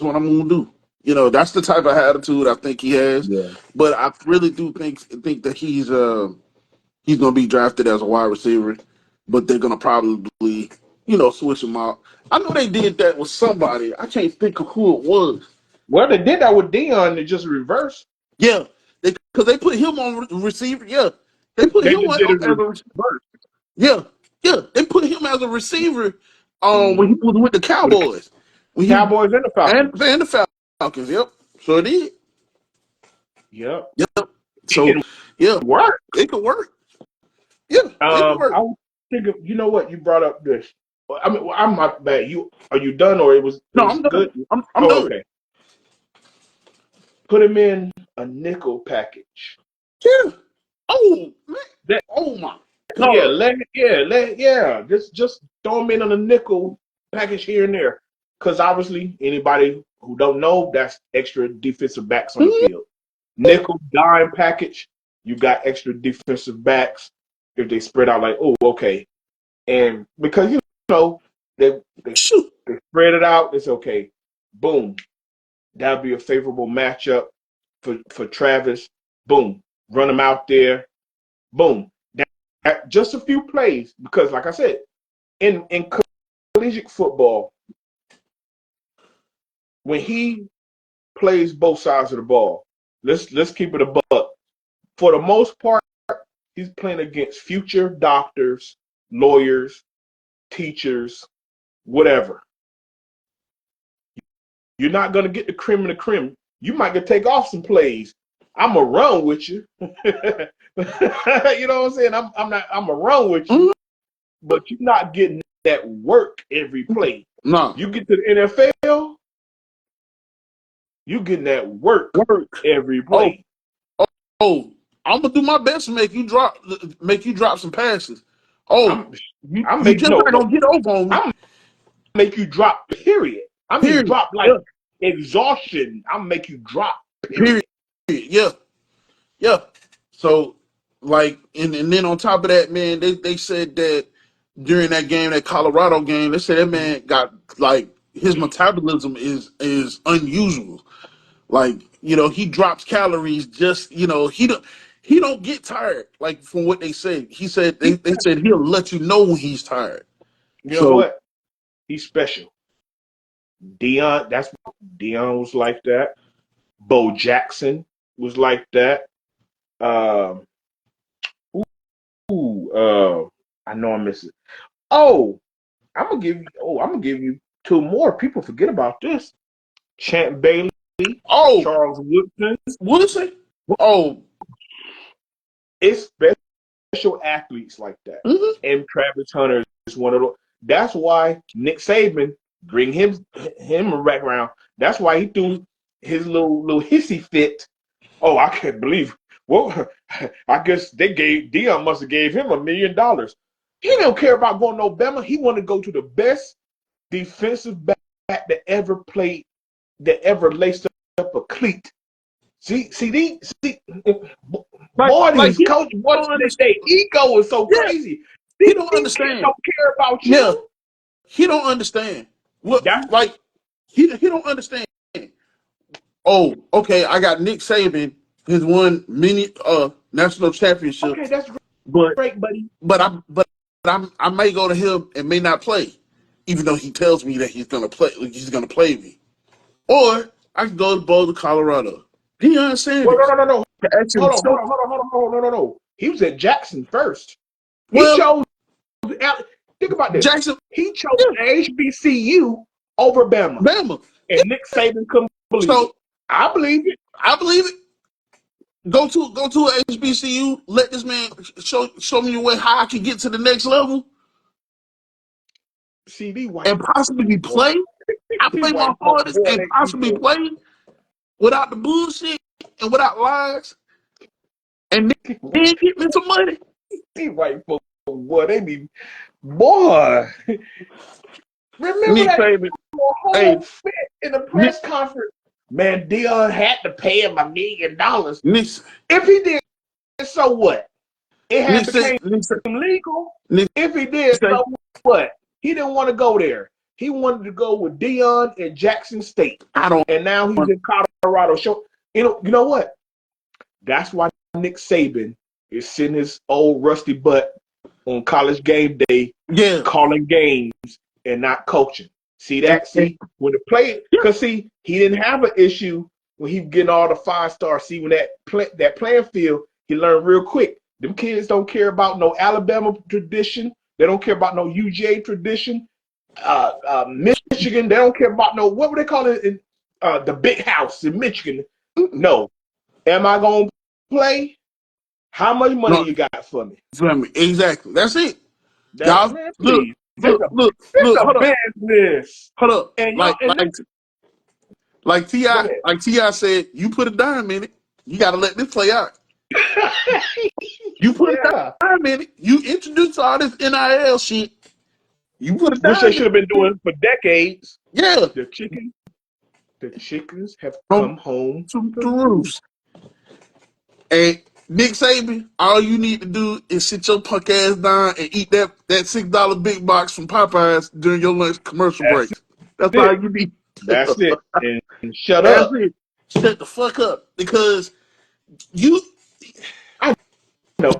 what I'm gonna do. That's the type of attitude I think he has. Yeah. But I really do think that he's gonna be drafted as a wide receiver, but they're gonna probably switch him out. I know they did that with somebody. I can't think of who it was. Well, they did that with Dion. It just reversed. Yeah, because they put him on receiver. Yeah, they put They him just did it as a reverse. yeah, yeah. They put him as a receiver. When he Mm-hmm. was with the With the Cowboys, when he Cowboys and the Falcons. and the Falcons. Yep, sure did. Yep. Yep. It So yeah, works. it could work. Yeah, it could I work. was thinking, you know what? You brought up this. Well, I mean, well, I'm not bad. Are you done or it No, was I'm done. good? I'm Oh, done. okay. Put him in a nickel package. Yeah. Oh man. That Oh my yeah, God. just throw him in on a nickel package here and there. Because obviously, anybody who don't know, that's extra defensive backs on the Mhm. field. Nickel dime package, you got extra defensive backs if they spread out like, oh, okay. And because know they they Shoot. they spread it out, it's okay. Boom, that'll be a favorable matchup for Travis. Boom, run him out there. Boom, just a few plays because, like I said, in collegiate football, when he plays both sides of the ball, let's keep it a buck. For the most part, he's playing against future doctors, lawyers, teachers, whatever. You're not gonna get the cream of the cream. You might get take off some plays. I'm gonna run with you. You know what I'm saying? I'm gonna run with you, Mhm. but you're not getting that work every play. Nah. You get to the NFL, you getting that work Work. every Oh, play. oh. I'm gonna do my best to make you drop some passes. Oh, I'm you I'm you make just no not no gonna get over on me. I'm make you drop. Period. I mean Period. drop like Yeah. exhaustion. I'm make you drop. Period. Period. Yeah. Yeah. So, like, and then on top of that, man, they said that during that game, that Colorado game, they said that man got like his metabolism is unusual. Like, he drops calories just, he don't get tired. Like from what they said, they said he'll let you know when he's tired. You know So, what? He's special. Dion was like that. Bo Jackson was like that. Um, I know I'm missing. Oh, I'm gonna give you two more. People forget about this. Champ Bailey, oh, Charles Woodson. Woodson, oh, It's special athletes like that. mhm. And Travis Hunter is one of those. That's why Nick Saban bring him back around. That's why he threw his little hissy fit. Oh, I can't believe. Well, I guess they gave Dion must have gave him $1 million. He don't care about going to Alabama. He want to go to the best defensive back that ever played, that ever laced up a cleat. See, boy, Like these he coaches, boy, don't understand. their ego is so Yeah, crazy. he These don't kids understand. don't care about Yeah, you. he don't understand. What That's like he don't understand. Oh, okay. I got Nick Saban has won many national championships, Okay, that's but great, buddy. I may go to him and may not play, even though he tells me that he's gonna play. He's gonna play me, or I can go to Boulder, Colorado. Deion Well, Sanders no. to actually Hold on, hold show. on, hold on, hold on, hold on, no. He was at Jackson first. He Well, chose. Think about this. Jackson, He chose yeah, HBCU over Bama, Bama. and Nick Saban couldn't believe it. So I believe it. I believe it. Go to a HBCU. Let this man show me the way how I can get to the next level CD white and possibly boy, play. I play my hardest boy, and possibly play without the bullshit and without lies, and then get me some money. these white folks, boy, they be boy. Remember Nick that Saban, whole hey, fit in the Nick, press conference? Man, Dion had to pay him $1 million. Nick, If he did, so what? It Nick, had say, became Nick, say, legal. Nick, If he did, say, so what? He didn't want to go there. He wanted to go with Dion and Jackson State, I don't and now he's want. in Colorado. So you know what? That's why Nick Saban is sitting his old rusty butt on college game day, Yeah, calling games and not coaching. See and, that? and, See when the play, yeah, because see he didn't have an issue when he getting all the 5 stars. See when that playing field, he learned real quick. Them kids don't care about no Alabama tradition. They don't care about no UGA tradition. Michigan, they don't care about no, what would they call it in the big house in Michigan? No. Am I gonna play? How much money no, you got for me? exactly. That's it. That Y'all, man, look, please. look, look, It's look. a Hold up, business. hold up. And y'all Like, and like, listen, like Ti, go ahead. like Ti said, you put a dime in it. You got to let this play out. You put a Yeah. dime in it. You introduced all this NIL shit. You put a Which they dime in should have been it. doing for decades. Yeah. The chicken, the chickens have From come home to to roost. roofs. And Nick Saban, all you need to do is sit your punk ass down and eat that $6 big box from Popeyes during your lunch commercial That's breaks. That's all it. you need. That's it. And shut That's up. it. Shut the fuck up. Because you I know.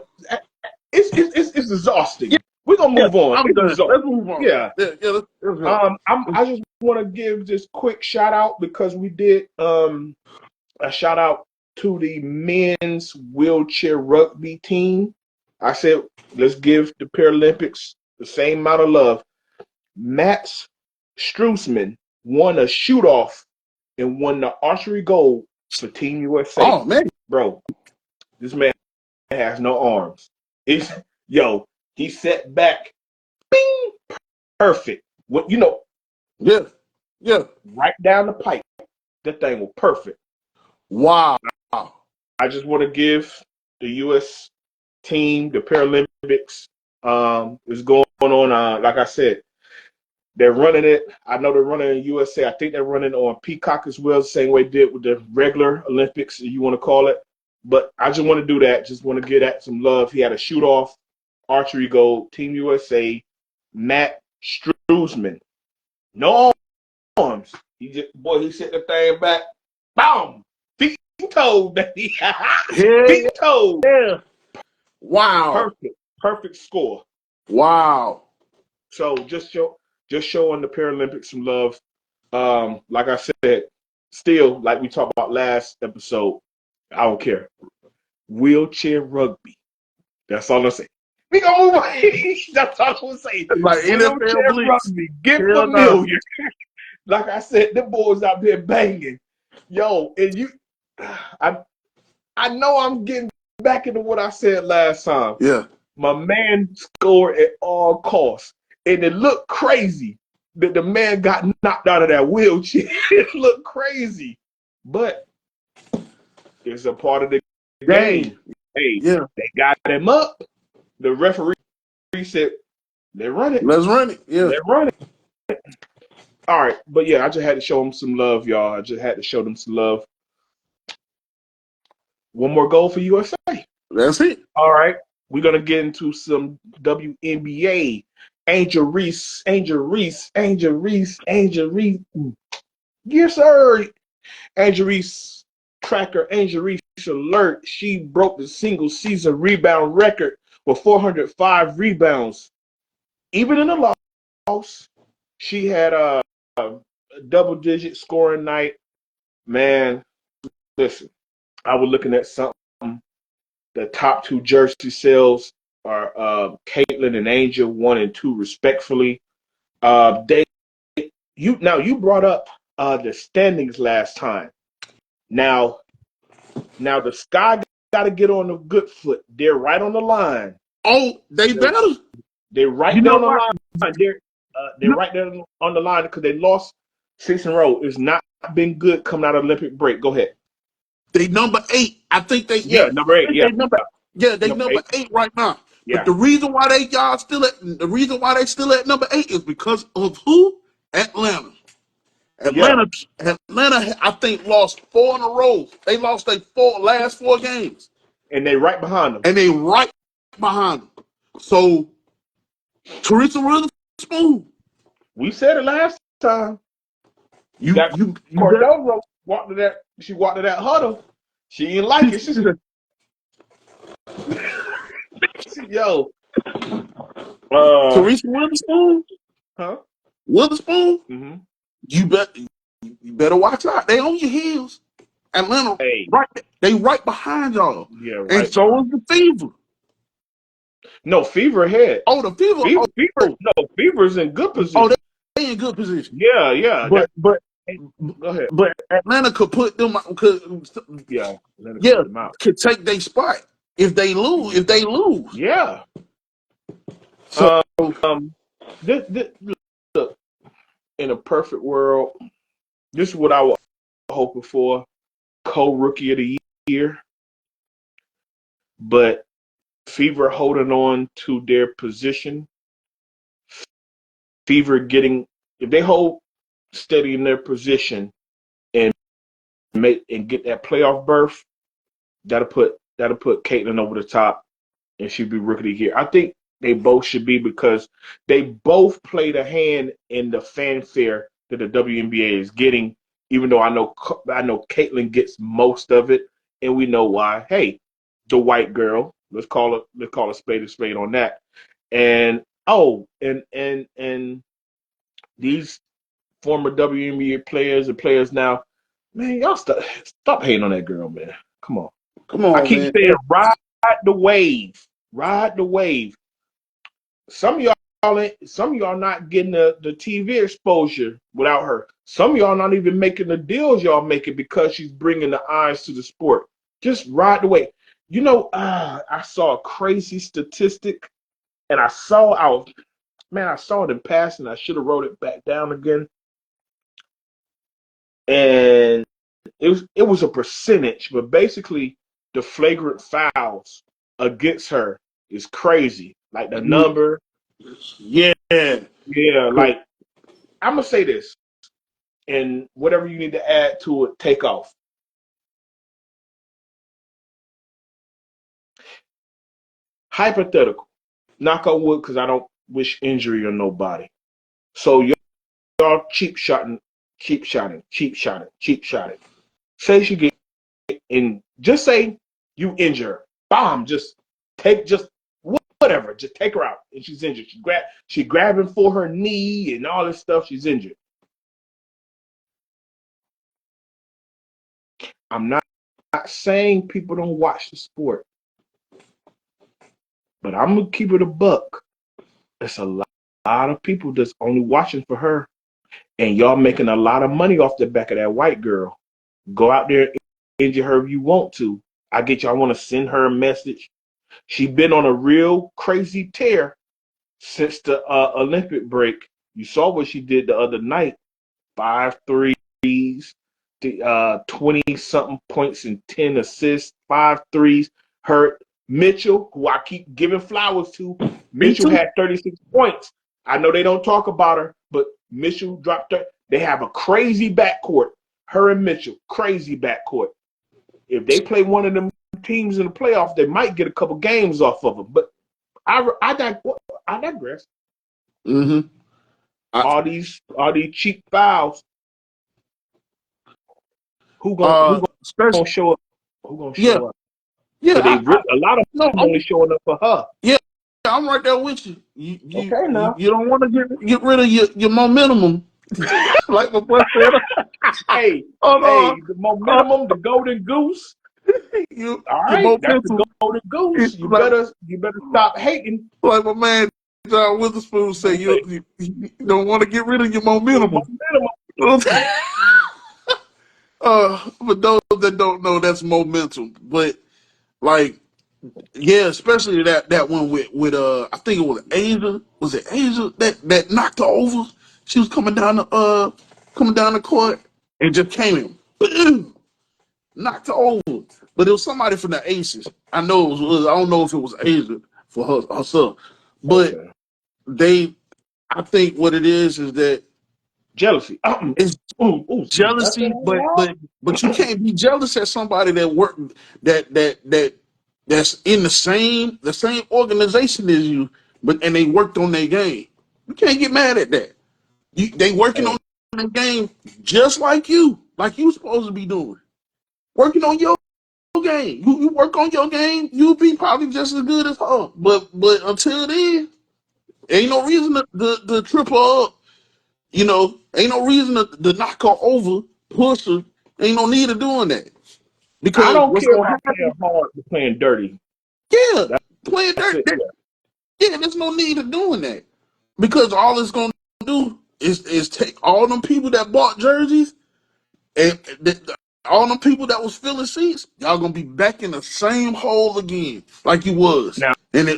It's yeah, exhausting. We're gonna yeah, move on. I'm It's done. Let's exhausting. move on. Yeah. Yeah, let's go. I just want to give this quick shout out because we did a shout out to the men's wheelchair rugby team. I said let's give the Paralympics the same amount of love. Max Struessman won a shoot off and won the archery gold for Team USA. Oh man. Bro, this man has no arms. It's yo, he set back, bing, perfect. What Yeah. Yeah. right down the pipe. That thing was perfect. Wow. I just want to give the U.S. team, the Paralympics, is going on. Like I said, they're running it. I know they're running in USA. I think they're running on Peacock as well, the same way they did with the regular Olympics, if you want to call it. But I just want to do that. Just want to give that some love. He had a shoot off, archery gold, Team USA, Matt Struessman. No arms. He set the thing back. Boom. Feet and toes, baby. Feet Yeah. and toes. Yeah. Wow. Perfect. Perfect score. Wow. So just showing the Paralympics some love. Like I said, still, like we talked about last episode, I don't care. Wheelchair rugby. That's all I'm saying. We go That's all I'm gonna say. Like NFL Wheelchair Blitz. rugby. Get Hell no. familiar. Like I said, them boys out there banging. Yo, and you I I know I'm getting back into what I said last time. Yeah. My man scored at all costs. And it looked crazy that the man got knocked out of that wheelchair. It looked crazy. But it's a part of the Game. game. Hey, Yeah. they got him up. The referee said, let's run it. Let's run it. Yeah. Let's run it. All right. But yeah, I just had to show them some love, y'all. I just had to show them some love. One more goal for USA. That's it. All right. We're going to get into some WNBA. Angel Reese. Yes, sir. Angel Reese tracker, Angel Reese alert. She broke the single season rebound record with 405 rebounds. Even in the loss, she had a double-digit scoring night. Man, listen, I was looking at something. The top two jersey sales are Caitlin and Angel, 1 and 2 respectfully. They you brought up the standings last time. Now the Sky got to get on the good foot. They're right on the line. Oh, they They're, better. they're right You there know on the what? line. They're right there on the line because they lost 6 in a row. It's not been good coming out of Olympic break. Go ahead. They number 8. I think they Yeah, number 8. Yeah, they number they number number 8. 8 right now. But Yeah, the reason why they still at number 8 is because of who? Atlanta. yeah, Atlanta, I think, lost 4 in a row. They lost their last 4 games, and they right behind them. and they right behind them. So Teresa Witherspoon, We said it last time. You got you better. Cordova walked to that. She walked to that huddle. She didn't like it. She said, "Yo, uh, Teresa Witherspoon, huh? Witherspoon, Mm-hmm. you better watch out. They on your heels. Atlanta, Hey, right? They right behind y'all, yeah, and right so behind. is the Fever. No, Fever ahead. Oh, the Fever. Fever. No, Fever's in good Oh, position. they in good position. Yeah, yeah. But but Hey, go ahead. but Atlanta could put them could Yeah, let us yeah put them out. could take their spot if they lose. If they lose, Yeah. so Um. This, look, in a perfect world, this is what I was hoping for. Co-rookie of the year, but Fever holding on to their position. Fever getting if they hold steady in their position and get that playoff berth, that'll put Caitlin over the top and she'd be rookie of the year. I think they both should be because they both played a hand in the fanfare that the WNBA is getting. Even though I know Caitlin gets most of it, and we know why. Hey, the white girl. Let's call a spade on that. And and these former WNBA players and players now, man, y'all stop hating on that girl, man. Come on. come I on, keep man. saying the wave. Ride the wave. Some of y'all not getting the TV exposure without her. Some of y'all not even making the deals y'all making because she's bringing the eyes to the sport. Just ride the wave. I saw a crazy statistic, and I saw it in passing. I should have wrote it back down again. And it was a percentage, but basically the flagrant fouls against her is crazy. Like the number, Yeah, yeah. Like I'm gonna say this, and whatever you need to add to it, take off. Hypothetical, knock on wood, because I don't wish injury on nobody. So y'all cheap shotting. Say she get in, just say you injure her. Bomb, just whatever, just take her out, and she's injured. She grabbing for her knee and all this stuff. She's injured. I'm not saying people don't watch the sport, but I'm gonna keep it a buck. It's a lot of people that's only watching for her, and y'all making a lot of money off the back of that white girl. Go out there and injure her if you want to. I get y'all want to send her a message. She been on a real crazy tear since the Olympic break. You saw what she did the other night. 5 threes, 20 something points and 10 assists, 5 threes. Her Mitchell, who I keep giving flowers to, me Mitchell too. had 36 points. I know they don't talk about her, but Mitchell dropped her. They have a crazy backcourt. Her and Mitchell, crazy backcourt. If they play one of them teams in the playoffs, they might get a couple games off of them. But I digress. Mm-hmm. All these cheap fouls. Who gonna Especially, show up? Who gonna yeah, show up? yeah. Cause they a lot of No, them only showing up for her. yeah, I'm right there with you. Okay, now. You don't want to get rid of your momentum, like my boy said. Hey, Hold on, the momentum, the golden goose. All your right, that's the momentum. golden goose. You Like better stop hating. my man John Witherspoon I'm said, gonna say, you don't want to get rid of your momentum. momentum. For those that don't know, that's momentum. But like, yeah, especially that one with I think it was Asia. Was it Asia that knocked her over? She was coming down the court and just came in, boom, knocked her over. But it was somebody from the Aces. I know it was. I don't know if it was Asia for herself, but Okay. they. I think what it is that Jealousy. it's Excuse me. I said jealousy, that loud. but you can't be jealous at somebody that work that's in the same organization as you, and they worked on their game. You can't get mad at that. They working Hey, on the game just like you supposed to be doing. Working on your game. You work on your game, you'll be probably just as good as her. But until then, ain't no reason to trip her up. Ain't no reason to knock her over, push her. Ain't no need of doing that. I Because don't what's care gonna about playing happen? hard or playing dirty. Yeah, That, playing that's dirt. it. Yeah. Yeah, there's no need of doing that. Because all it's gonna do is take all them people that bought jerseys and all them people that was filling seats. Y'all gonna be back in the same hole again, like you was. Now, And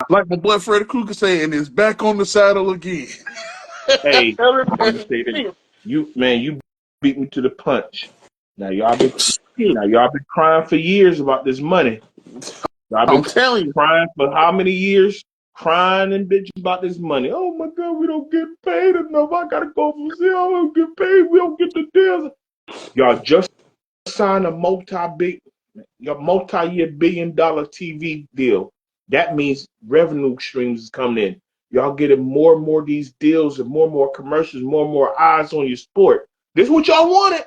like my boy Freddy Krueger saying, it's back on the saddle again. hey, I'm gonna say this. You beat me to the punch. Now y'all been crying for years about this money. Y'all I'm been telling you. crying for how many years? Crying and bitching about this money. Oh my God, we don't get paid enough. I gotta go for sale. I don't get paid. We don't get the deals. Y'all just signed a multi-year $1 billion TV deal. That means revenue streams is coming in. Y'all getting more and more of these deals and more commercials, more eyes on your sport. This is what y'all wanted.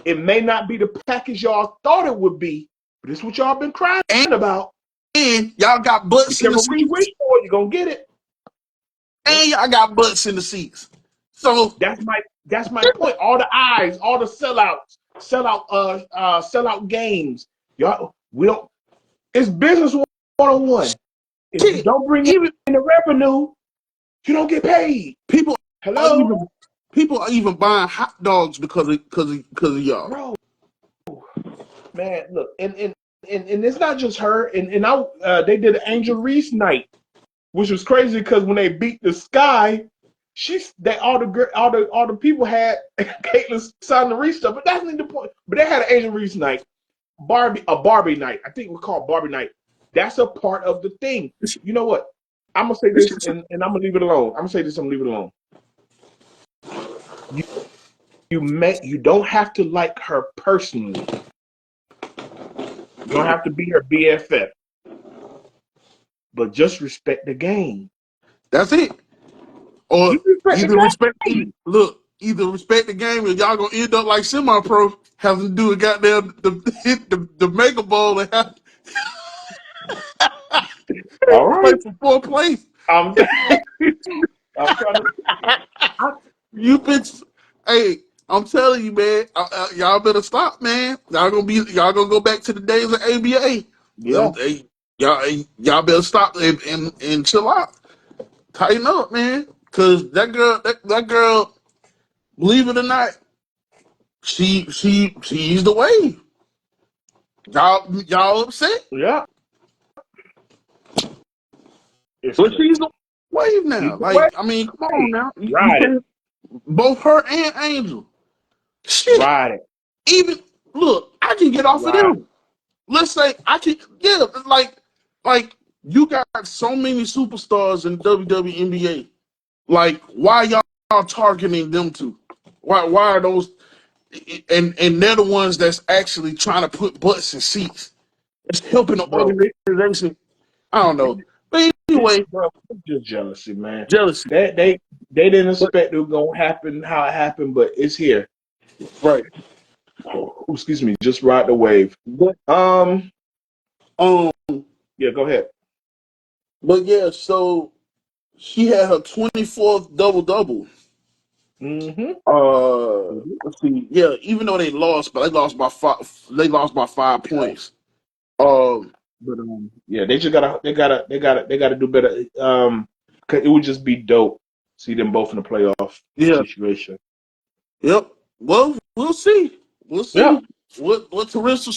It may not be the package y'all thought it would be, but this is what y'all been crying And about. y'all got Be butts in the careful what you wish seats. for. You're gonna get it. And y'all got butts in the seats. So That's my point. All the eyes, all the sellout games. Y'all, we don't. It's business 101. If you shit, don't bring even in the revenue, you don't get paid. people are Hello, even people are even buying hot dogs because of y'all. bro, man. Look, and it's not just her. And I they did an Angel Reese night, which was crazy because when they beat the Sky, all the people had Caitlyn sign the Reese stuff, but that's not the point. But they had an Angel Reese night, Barbie night. I think it was called Barbie night. That's a part of the thing. You know what? I'm gonna say This this, shit- and I'm gonna leave it alone. I'm gonna say this. I'm gonna leave it alone. You you don't have to like her personally. You don't have to be her BFF, but just respect the game. That's it. Or Just respect the game. either respect the game or y'all gonna end up like semi-pro having to do a goddamn the mega bowl and have All to play right. for fourth place. I'm I'm trying to. I, You bitch. Hey, I'm telling you, man. Y'all better stop, man. Y'all gonna go back to the days of ABA. yeah. Hey, y'all better stop and chill out. Tighten up, man. Cause that girl, believe it or not, she's the wave. Y'all upset, Yeah. It's but crazy. she's the wave She's now. the way. Like, I mean, come on now. You Ride it. can't both her and Angel. Shit. Ride it. Even look, I can get off of Ride them. Let's say I can, yeah, like you got so many superstars in WNBA. Like, why y'all targeting them two? Why are those? And they're the ones that's actually trying to put butts in seats. It's helping the bro. organization. I don't know. But anyway, Bro, it's just jealousy, man. jealousy. They didn't But expect it was gonna happen how it happened, but it's here. right. Oh, excuse me, just ride the wave. But Um, um, yeah, go ahead. but yeah, so she had her 24th double double. Mm-hmm. Let's see. Yeah, even though they lost, but they lost by five. They lost by 5 points. Um, But yeah, they just gotta do better. 'Cause it would just be dope see them both in the playoff yeah, situation. yep. Well, we'll see. We'll Yeah. see what Teresa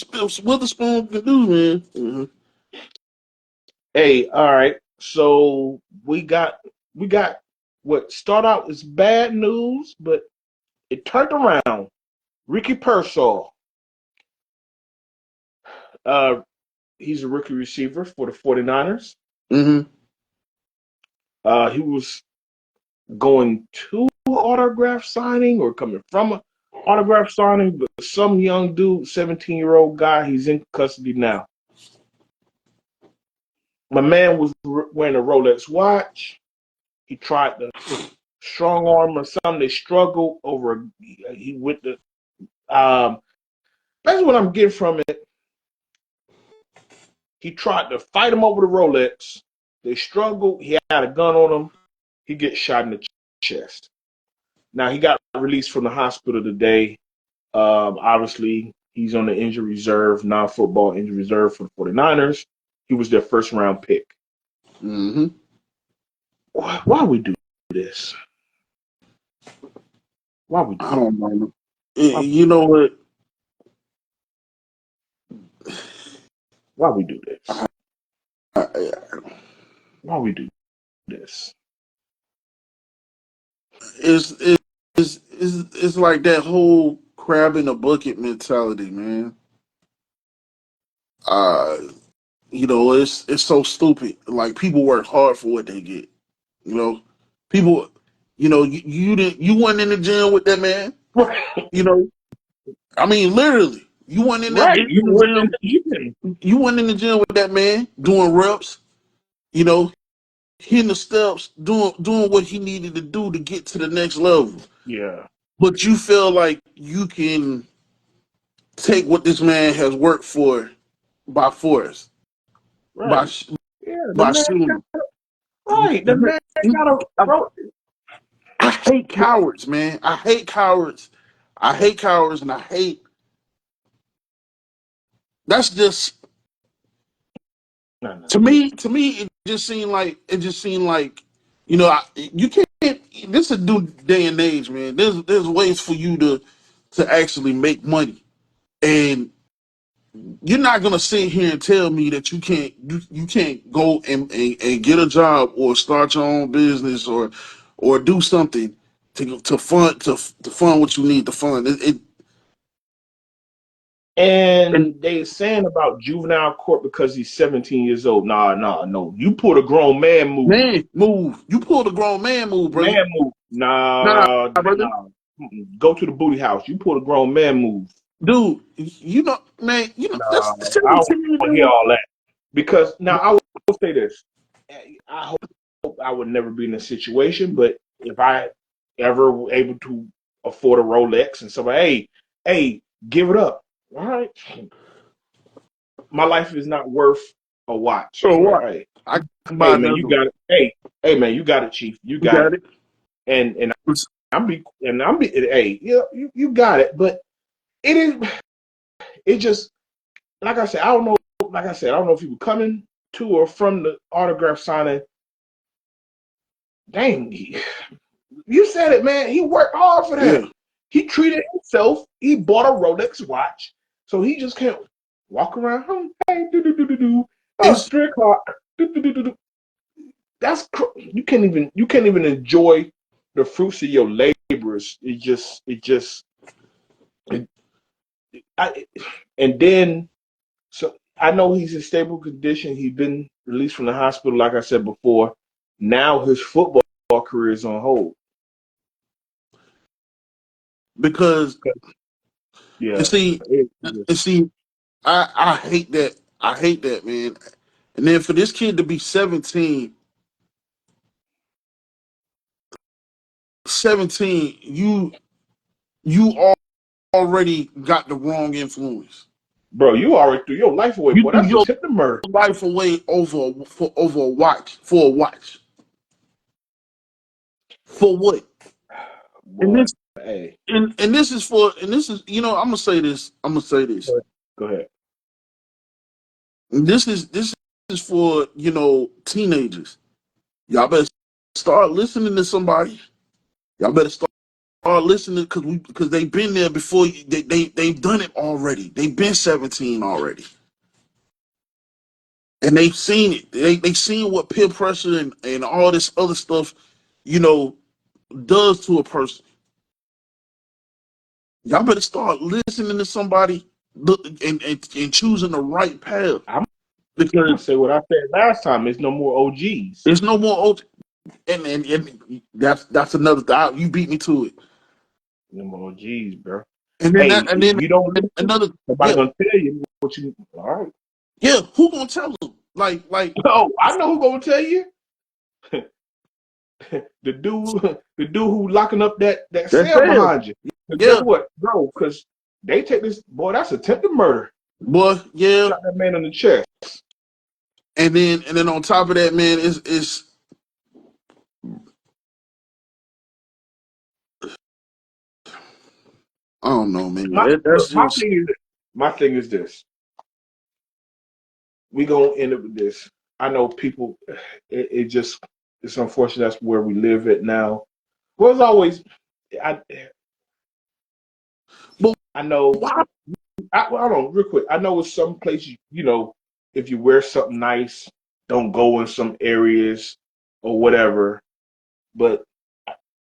Witherspoon can do, man. Hey, all right. So we got what start out as bad news, but it turned around. Ricky Pearsall, uh, he's a rookie receiver for the 49ers. Mm-hmm. He was going to autograph signing or coming from an autograph signing, but some young dude, 17-year-old guy, he's in custody now. My man was wearing a Rolex watch. He tried to strong arm or something. They struggled over. He with the. That's what I'm getting from it. He tried to fight him over the Rolex. They struggled. He had a gun on him. He gets shot in the chest. Now he got released from the hospital today. Obviously, he's on the injury reserve, non-football injury reserve for the 49ers. He was their first round pick. Mm-hmm. Why we do this? Why we do I it? don't know. Why, You know what? why we do this? I, I, Why we do this? it's, it's like that whole crab in a bucket mentality, man. Uh, it's so stupid. Like people work hard for what they get. You know, people. You didn't. You went in the gym with that man. Right, You know, I mean, literally, you went in that right. gym. You went in the gym. You went in the gym with that man, doing reps. You know, hitting the steps, doing what he needed to do to get to the next level. Yeah, But you feel like you can take what this man has worked for by force, by right. Yeah, the by man shooting. right. The man got a I, bro. I hate cowards, man. I hate cowards. I hate cowards, and I hate. That's just No, no. to me. To me, it just seemed like you can't. This is a new day and age, man. There's ways for you to actually make money, and you're not gonna sit here and tell me that you can't go and get a job or start your own business or do something to fund what you need to fund. And And they saying about juvenile court because he's 17 years old. Nah, nah, no. You pulled a grown man move. man, move. You pulled a grown man move, brother. Man move. Nah, Nah, brother. nah. Go to the booty house. You pulled a grown man move. Dude, man, that's Nah, I don't 17, want to hear dude. all that. Because now I will say this. I hope I would never be in this situation, but if I ever were able to afford a Rolex and somebody, hey, give it up. All right. My life is not worth a watch. So Well, what? hey, I can buy hey man, you another one. got it. Hey man, you got it, Chief. You You got got it. it. And I'm be hey, you got it. But it is it just like I said, I don't know. Like I said, I don't know if you were coming to or from the autograph signing. Dang, you said it, man. He worked hard for Yeah. that. He treated himself. He bought a Rolex watch, so he just can't walk around. Hey, do do do do do. Oh, it's It's 3 o'clock. Do do do do do. You can't even enjoy the fruits of your labors. It, I, and then so I know he's in stable condition. He's been released from the hospital, like I said before. Now his football career is on hold. because and Yeah, see it and just see I hate that. I hate that, man. And then for this kid to be 17, you already got the wrong influence. Bro, you already threw your life away, You boy. threw That's your attempted murder. life away over a watch for a watch. For what? And Boy, this hey. and this is for and this is I'm gonna say this. I'm gonna say this. Go ahead. And this is for teenagers. Y'all better start listening to somebody. Y'all better start listening because they've been there before. They've done it already. They've been 17 already, and they've seen it. They've seen what peer pressure and all this other stuff, you know, does to a person. Y'all better start listening to somebody, look and choosing the right path I'm gonna because say what I said last time. There's no more OGs. there's no more old. And that's another. You beat me to it. No more OGs, bro. And then Hey, that, and if then you don't and listen, another. somebody Yeah, gonna tell you what you. All right. yeah. Who gonna tell them? Like Oh, I know who gonna tell you. The dude who locking up that that's cell it. behind you. But guess Yeah, what, bro? Because they take this boy. That's attempted murder. boy. Yeah. Shot that man in the chest. And then on top of that, man, is I don't know, man. My That's look, just my thing is this. We gonna end up with this. I know people. It just it's unfortunate that's where we live at now. Well, it's always. I but I know. why? Hold on, real quick. I know it's some places. If you wear something nice, don't go in some areas or whatever. But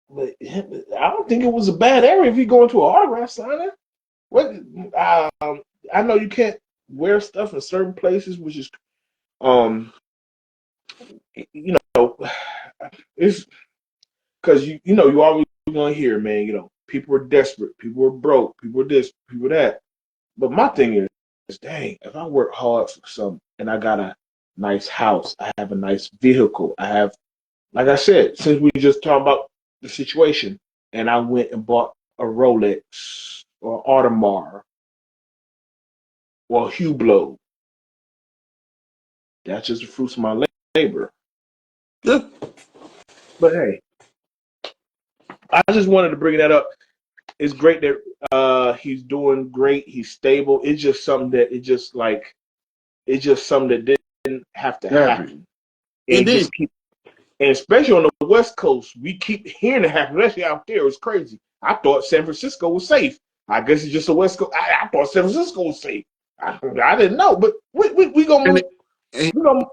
but I don't think it was a bad area if you go into an autograph signing. What? I know you can't wear stuff in certain places, which is um it's because you always gonna hear, man. People are desperate, people are broke, people are this, people that. But my thing is, dang, if I work hard for something and I got a nice house, I have a nice vehicle, I have, like I said, since we just talked about the situation, and I went and bought a Rolex or Audemars or Hublot, that's just the fruits of my labor. Yeah, But hey, I just wanted to bring that up. It's great that he's doing great. He's stable. It's just something that it's just something that didn't have to happy. happen. And And then just keep and especially on the West Coast, we keep hearing it happen, especially out there. It's crazy. I thought San Francisco was safe. I guess it's just a West Coast. I thought San Francisco was safe. I didn't know, but we gonna and, move. it, and We gonna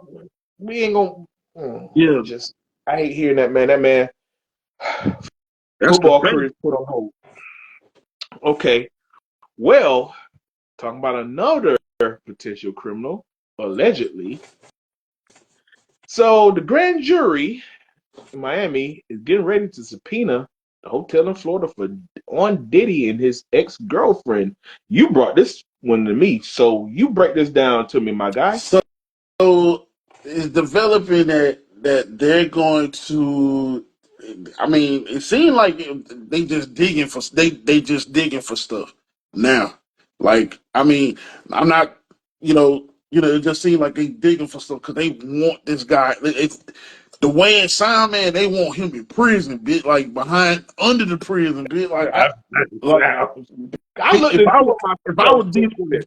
we ain't gonna. yeah, Just I hate hearing that, man. That man that's the football thing. career is put on hold. Okay, well, talking about another potential criminal, allegedly. So the grand jury in Miami is getting ready to subpoena the hotel in Florida for on Diddy and his ex-girlfriend. You brought this one to me, so you break this down to me, my guy. So it's developing that they're going to. I mean, it seemed like they just digging for stuff now. Like, I mean, I'm not, it just seemed like they digging for stuff because they want this guy. The way it sound, man, they want him in prison, bit like behind under the prison, bit like I looked if into I it was if I myself. was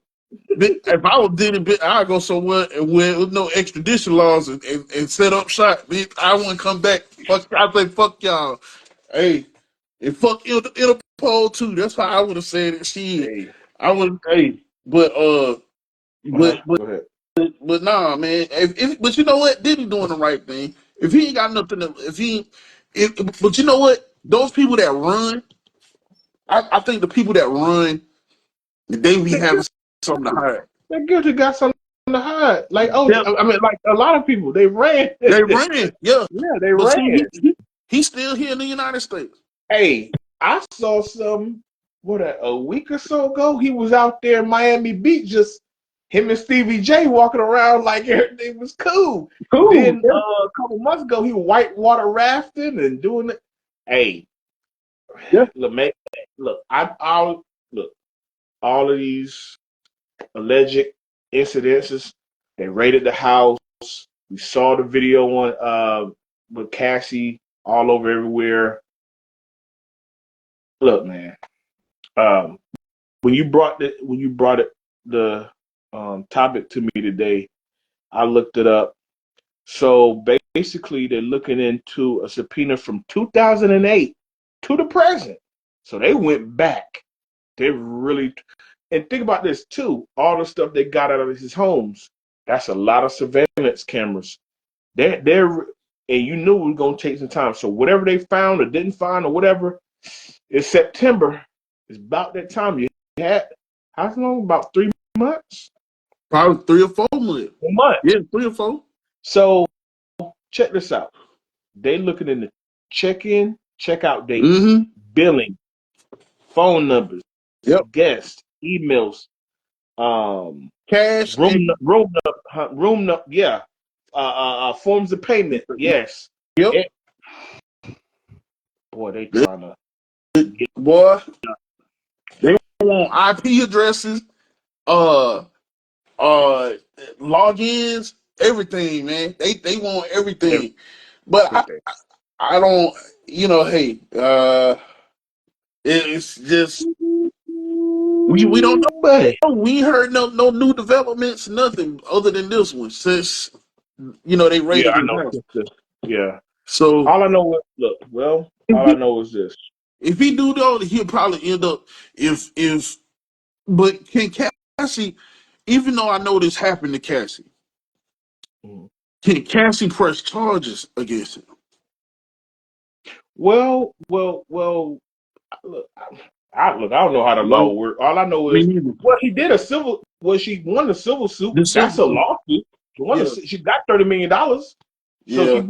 if I was dealing, I'd go somewhere where with no extradition laws and set up shop. I wouldn't come back. I say fuck y'all. Hey, and fuck Interpol too. That's how I would have said it. Shit, Hey, I would. Hey, but but but go ahead. but nah, man. But you know what? Diddy doing the right thing. If he ain't got nothing to, but you know what? Those people that run, I think the people that run, they be They're having guilty. something to hide. They're guilty. Got something to hide. Like Yeah, I mean, like a lot of people, they ran. they ran. Yeah, Yeah, they but see, ran. he's still here in the United States. Hey, I saw some a week or so ago. He was out there in Miami Beach, just him and Stevie J walking around like everything was cool. Cool. Then a couple months ago, he whitewater rafting and doing it. Hey, Yeah. look, man, look, I'll look. all of these alleged incidences. They raided the house. We saw the video on with Cassie all over everywhere. Look, man. Um, when you brought the topic to me today, I looked it up. So basically, they're looking into a subpoena from 2008 to the present. So they went back. They really, and think about this too. All the stuff they got out of his homes. That's a lot of surveillance cameras. They're and you knew it was gonna take some time. So whatever they found or didn't find or whatever, it's September. It's about that time. You had how long? About 3 months. Probably 3 or 4 months. A month. Yeah, 3 or 4. So check this out. They looking in the check-in, check-out dates, Mm-hmm. billing, phone numbers, Yep. guests, emails, Cash and yeah, forms of payment. Yes. yep. It, boy, they trying to get Boy, they want IP addresses, uh, logins, everything, man. They want everything. But everything. I don't, hey, it's just we don't know. Buddy. We ain't heard no new developments, nothing other than this one since they Yeah, raided I his know. house. Yeah. So All I know is look. Well, all I know is this. if he do though, he'll probably end up if. But can Cassie, even though I know this happened to Cassie, Mhm. can Cassie press charges against him? Well. Look, I don't know how the law Well, works. All I know me is, neither. well, he did a civil. Well, she won the civil suit. The That's a civil, lawsuit. yeah, She got $30 million. So yeah,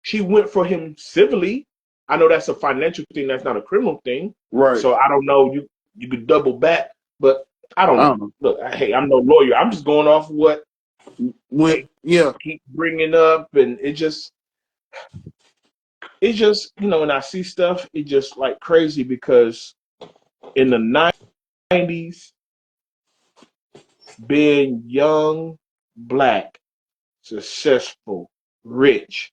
she went for him civilly. I know that's a financial thing. That's not a criminal thing. right. So I don't know. You could double back, but I don't I know. don't know. Look, hey, I'm no lawyer. I'm just going off what When, they yeah, keep bringing up, and it's just when I see stuff, it just like crazy because in the '90s, being young, black, successful, rich,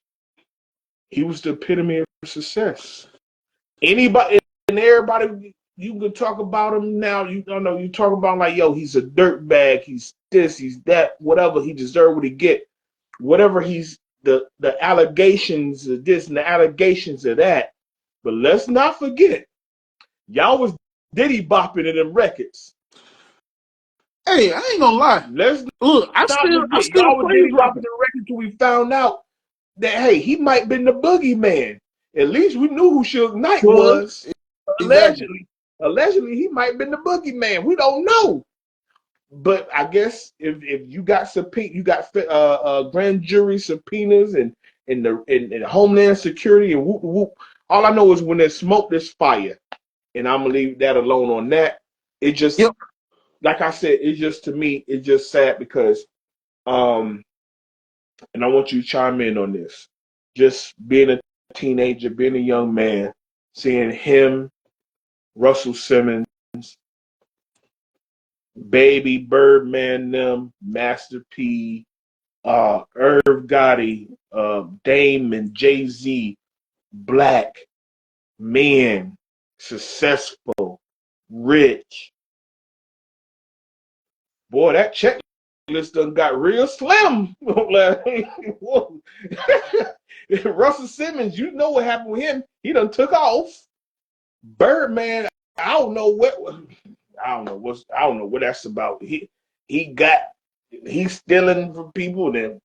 he was the epitome of success. Anybody and everybody you can talk about him now. You don't know. You talk about him like, yo, he's a dirtbag. He's this. He's that. Whatever. He deserved what he get. Whatever he's the allegations of this and the allegations of that. But let's not forget, y'all was Diddy bopping in them records. hey, I ain't gonna lie. Let's Look, not I forget, still y'all was praise Diddy bopping rapping. the records till we found out that hey, he might have been the boogeyman. At least we knew who Suge Knight Was was. exactly. Allegedly, he might have been the boogeyman. We don't know. But I guess if you got grand jury subpoenas and Homeland Security and whoop whoop. All I know is when there's smoke, there's fire, and I'm gonna leave that alone on that. It just, Yep. like I said, it's just to me, it's just sad because, and I want you to chime in on this. Just being a teenager, being a young man, seeing him, Russell Simmons, Baby Birdman, them Master P, Irv Gotti, Dame and Jay Z, black men, successful, rich. Boy, that checklist done got real slim. Russell Simmons, you know what happened with him. He done took off. Birdman, I don't know what I don't know what that's about. He's stealing from people. Then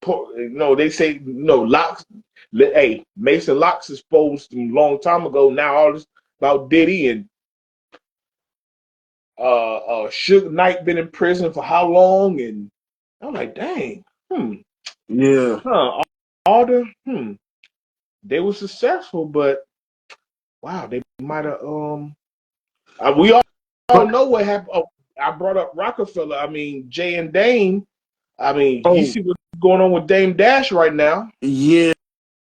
they say Locks. Hey, Mason Locks exposed a long time ago. Now all this about Diddy and Suge Knight been in prison for how long? And I'm like, dang, Yeah. all they were successful, but wow, they might have we all But know what happened. Oh, I brought up Rockefeller. I mean, Jay and Dame. I mean, you oh see what's going on with Dame Dash right now. yeah,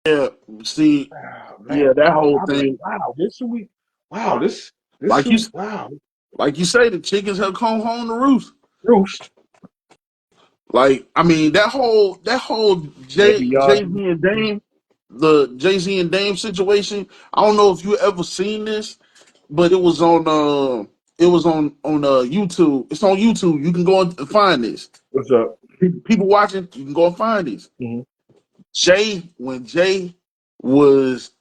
yeah. See, Oh, man, yeah, that whole I'm like, thing. wow, this who we, wow, this Like who, wow. Like you say, the chickens have come home to roost. Roost. Like, I mean, that whole Maybe y'all. Jay Z and Dame, the Jay Z and Dame situation. I don't know if you ever seen this, but it was on YouTube. It's on YouTube. You can go and find this. What's up? People watching, you can go and find this. Mm-hmm. When Jay was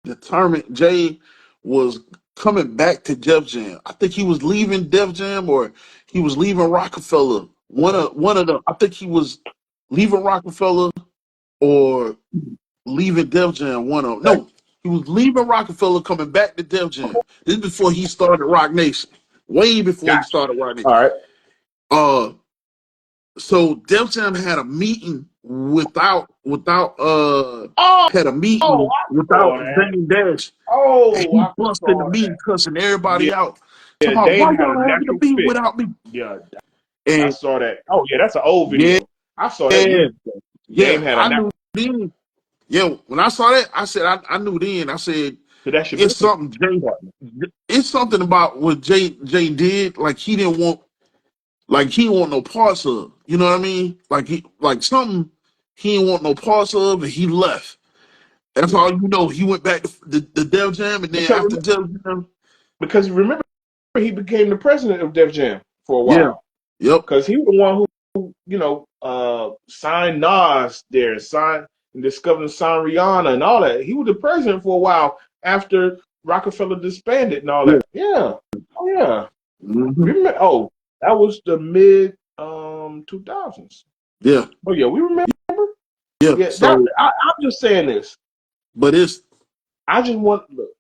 determined, Jay was coming back to Def Jam. I think he was leaving Def Jam or he was leaving Rockefeller. One of them. I think he was leaving Rockefeller or leaving Def Jam. One of them. No, he was leaving Rockefeller, coming back to Def Jam. This is before he started Rock Nation. Way before he Got started Rock you. Nation. All right. Uh, so Def Jam had a meeting without Oh, had a oh, meeting I without saw that. Dame Dash. And Oh, he I busted the saw meeting, that. cussing Yeah, everybody out. yeah. Talking about why Dame had a y'all having a natural meeting fit. without me? Yeah, I And saw that. Oh, yeah, that's an old yeah, video. I saw that years ago. Dame yeah, had a I natural. knew then. Yeah, when I saw that, I said I knew then. I said So that's your it's business something Jay. partner. It's something about what Jay did. Like he didn't want. Like he didn't want no parts of. You know what I mean? Like something he didn't want no parts of, and he left. That's Yeah. all you know. He went back to the Def Jam, and then Because after Def Jam, remember he became the president of Def Jam for a yeah, while. yep, Because he was the one who signed Nas there, signed and discovered and signed Rihanna and all that. He was the president for a while after Rockefeller disbanded and all yeah, that. Yeah. Oh yeah. hmm Remember? Oh, that was the mid 2000s. yeah, Oh yeah, we remember. yeah. Yeah, So, I'm just saying this. but it's I just want look.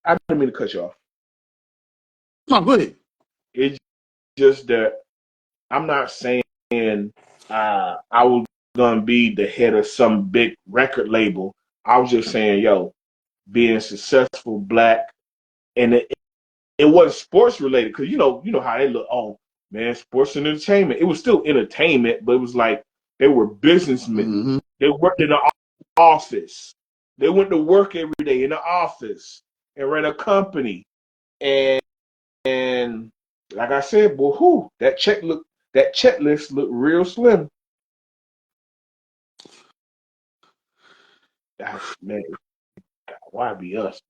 I didn't mean to cut you off. no, go ahead. It's just that I'm not saying I was gonna be the head of some big record label. I was just saying, yo, being successful black, and it wasn't sports related because you know how they look. Oh man, sports and entertainment. It was still entertainment, but it was like they were businessmen. Hmm. They worked in the office. They went to work every day in the office and ran a company. And like I said, boy, who that checklist looked real slim. Man, why be us?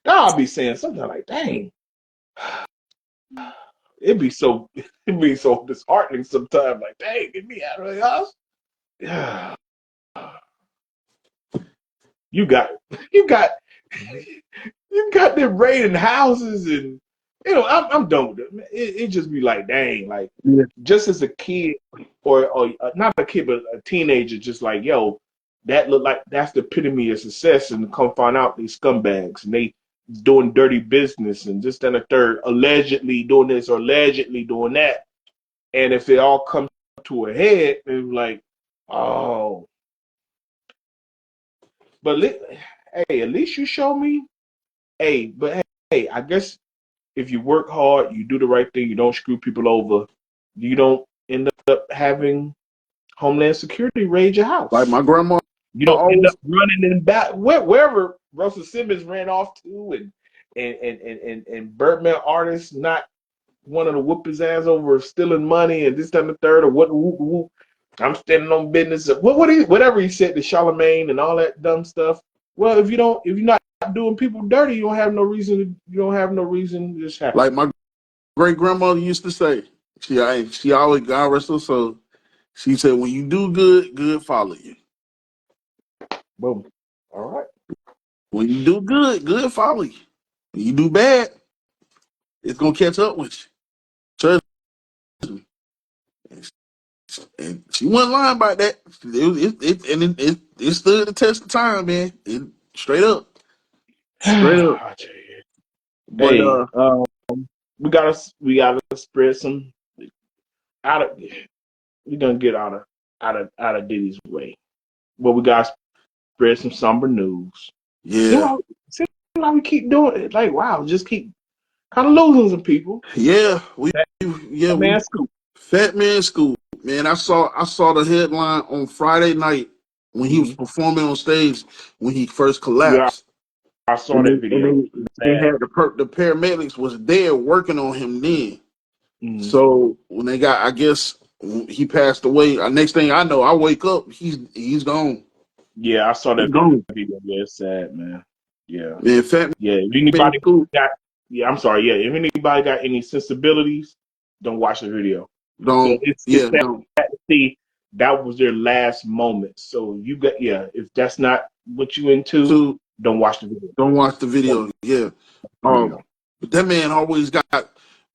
I'll be saying something like, dang, it'd be so disheartening sometimes. Like, dang, get me out of the house. Yeah, you got, you got, you got them raiding houses, and I'm done with it. It just be like, dang, like Yeah. just as a kid, or not a kid, but a teenager, just like, yo, that look like that's the epitome of success, and come find out these scumbags and they doing dirty business and just then a third, allegedly doing this or allegedly doing that, and if it all comes to a head, it's like, oh, but hey, at least you show me, hey, but hey, I guess if you work hard, you do the right thing, you don't screw people over, you don't end up having Homeland Security raid your Like house. my grandma You don't end always. up running in back wherever Russell Simmons ran off to, and Birdman artists not wanting to whoop his ass over stealing money and this, that, and the third, or what? Whoop, whoop. I'm standing on business. Whatever he said to Charlemagne and all that dumb stuff. Well, if you're not doing people dirty, you don't have no reason. You don't have no reason to just happen. Like my great grandmother used to say. She always, God rest her soul. She said, "When you do good, good follow you. Boom. All right. When you do good, good follow you. When you do bad, it's gonna catch up with you." Trust me. And she wasn't lying about that. It stood the test of time, man. Straight up. I tell you. But Hey, we gotta spread some out of. We're gonna get out of Diddy's way, but we gotta spread some somber news. yeah, See how we keep doing it? Like, wow, just keep kind of losing some people. yeah, That, yeah, that we man Scoop. Fat Man School. Man, I saw the headline on Friday night when he was Mm-hmm. performing on stage when he first Yeah, collapsed. I saw that video. They had the paramedics was there working on him then. Mm-hmm. So when they got, I guess he passed away. Next thing I know, I wake up, he's gone. Yeah, I saw that He's gone. video. Yeah, it's sad, man. Yeah. Man, Fat Yeah, if Man anybody Scoop, got, yeah, I'm sorry. Yeah, if anybody got any sensibilities, don't watch the video. So it's sad don't. to see that was their last moment. So you got, yeah, if that's not what you into, So don't watch the video. don't watch the video. Yeah. Video. But that man always got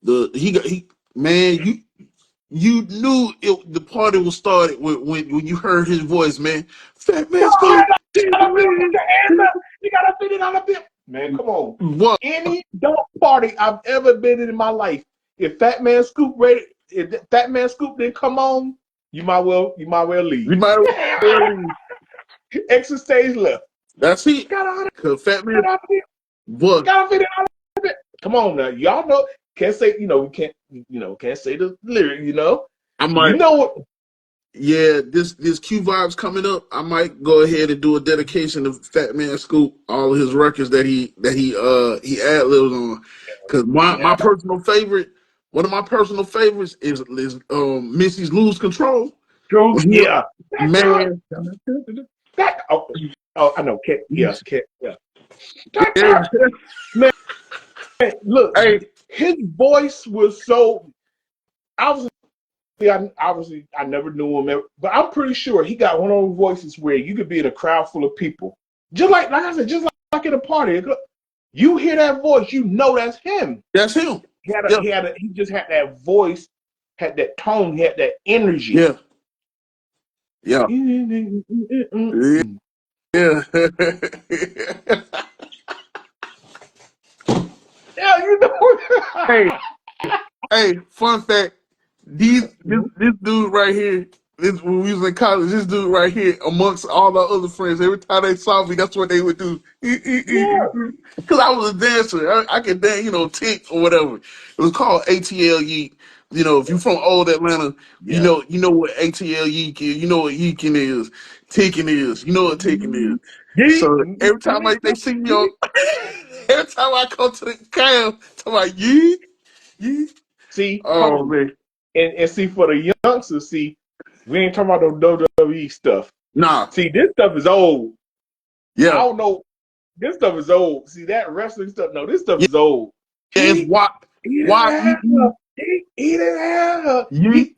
he man, you knew the party was started when you heard his voice, man. Fat Man Scoop, You gotta fit it on a bit. Man, come on. what? Any dog party I've ever been in my life, if Fat Man Scoop didn't come on, you might well leave. You might have Exit stage left. That's it. Cause Fat Man what? Gotta fit it on a bit. Come on now. Y'all know can't say, we can't say the lyric, I might You know what? Yeah, this Q Vibes coming up. I might go ahead and do a dedication of Fat Man Scoop, all of his records that he ad libs on. Cause my personal favorite, one of my personal favorites is Missy's Lose Control. True, yeah. Man. I know. Yeah. Man, look, Hey, his voice was so. Obviously, I never knew him, but I'm pretty sure he got one of those voices where you could be in a crowd full of people, just like I said, just like at a party. You hear that voice, you know that's him. That's him. He just had that voice, had that tone, he had that energy. Yeah. Yeah. Yeah. Yeah, you know. Hey, fun fact. This dude right here, when we was in college, this dude right here, amongst all our other friends, every time they saw me, that's what they would do. Yeah. Because I was a dancer. I could dance, tick or whatever. It was called ATL Yeek. If you're from old Atlanta, Yeah. you know what ATL Yeek is. You know what yeeking is. Ticking is. You know what ticking is. So every time they see me on, every time I come to the cam, talking about yeek, yeek. See, Oh man. and see for the youngsters, we ain't talking about no WWE stuff. Nah. See, this stuff is old. Yeah. I don't know. This stuff is old. See that wrestling stuff? No, this stuff is old. It's why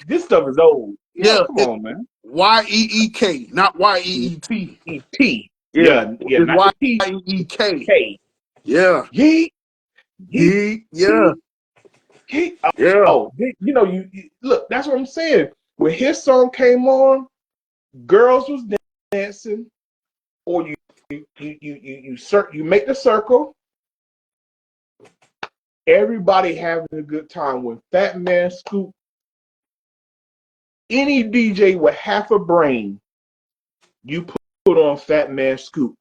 this stuff is old. Yeah, come on, man. YEEK, not YEET. E-T. Yeah, it's not YEEK. Yeah. Yeet. Yeah. Yeah. Oh, you look. That's what I'm saying. When his song came on, girls was dancing, or you make the circle. Everybody having a good time. When Fat Man Scoop, any DJ with half a brain, you put on Fat Man Scoop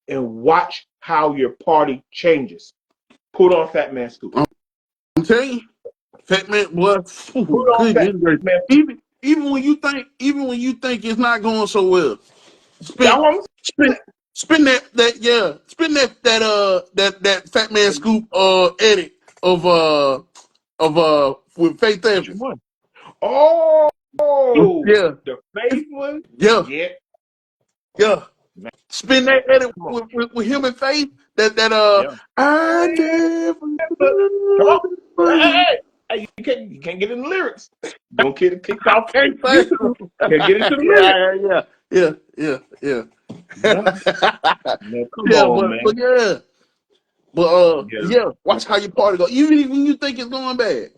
and watch how your party changes. Put on Fat Man Scoop. I'm telling you, Fat Man, boy, even when you think it's not going so well, spin that Fat Man Scoop edit of with Faith Evans. Oh, yeah, the Faith one. Yeah. Man. Spin that edit with him and Faith. I never. Hey, you can't get in the lyrics. Don't get kicked off. Can't get into the lyrics. Yeah. Man, come on, man. But watch how your party go. Even when you think it's going bad,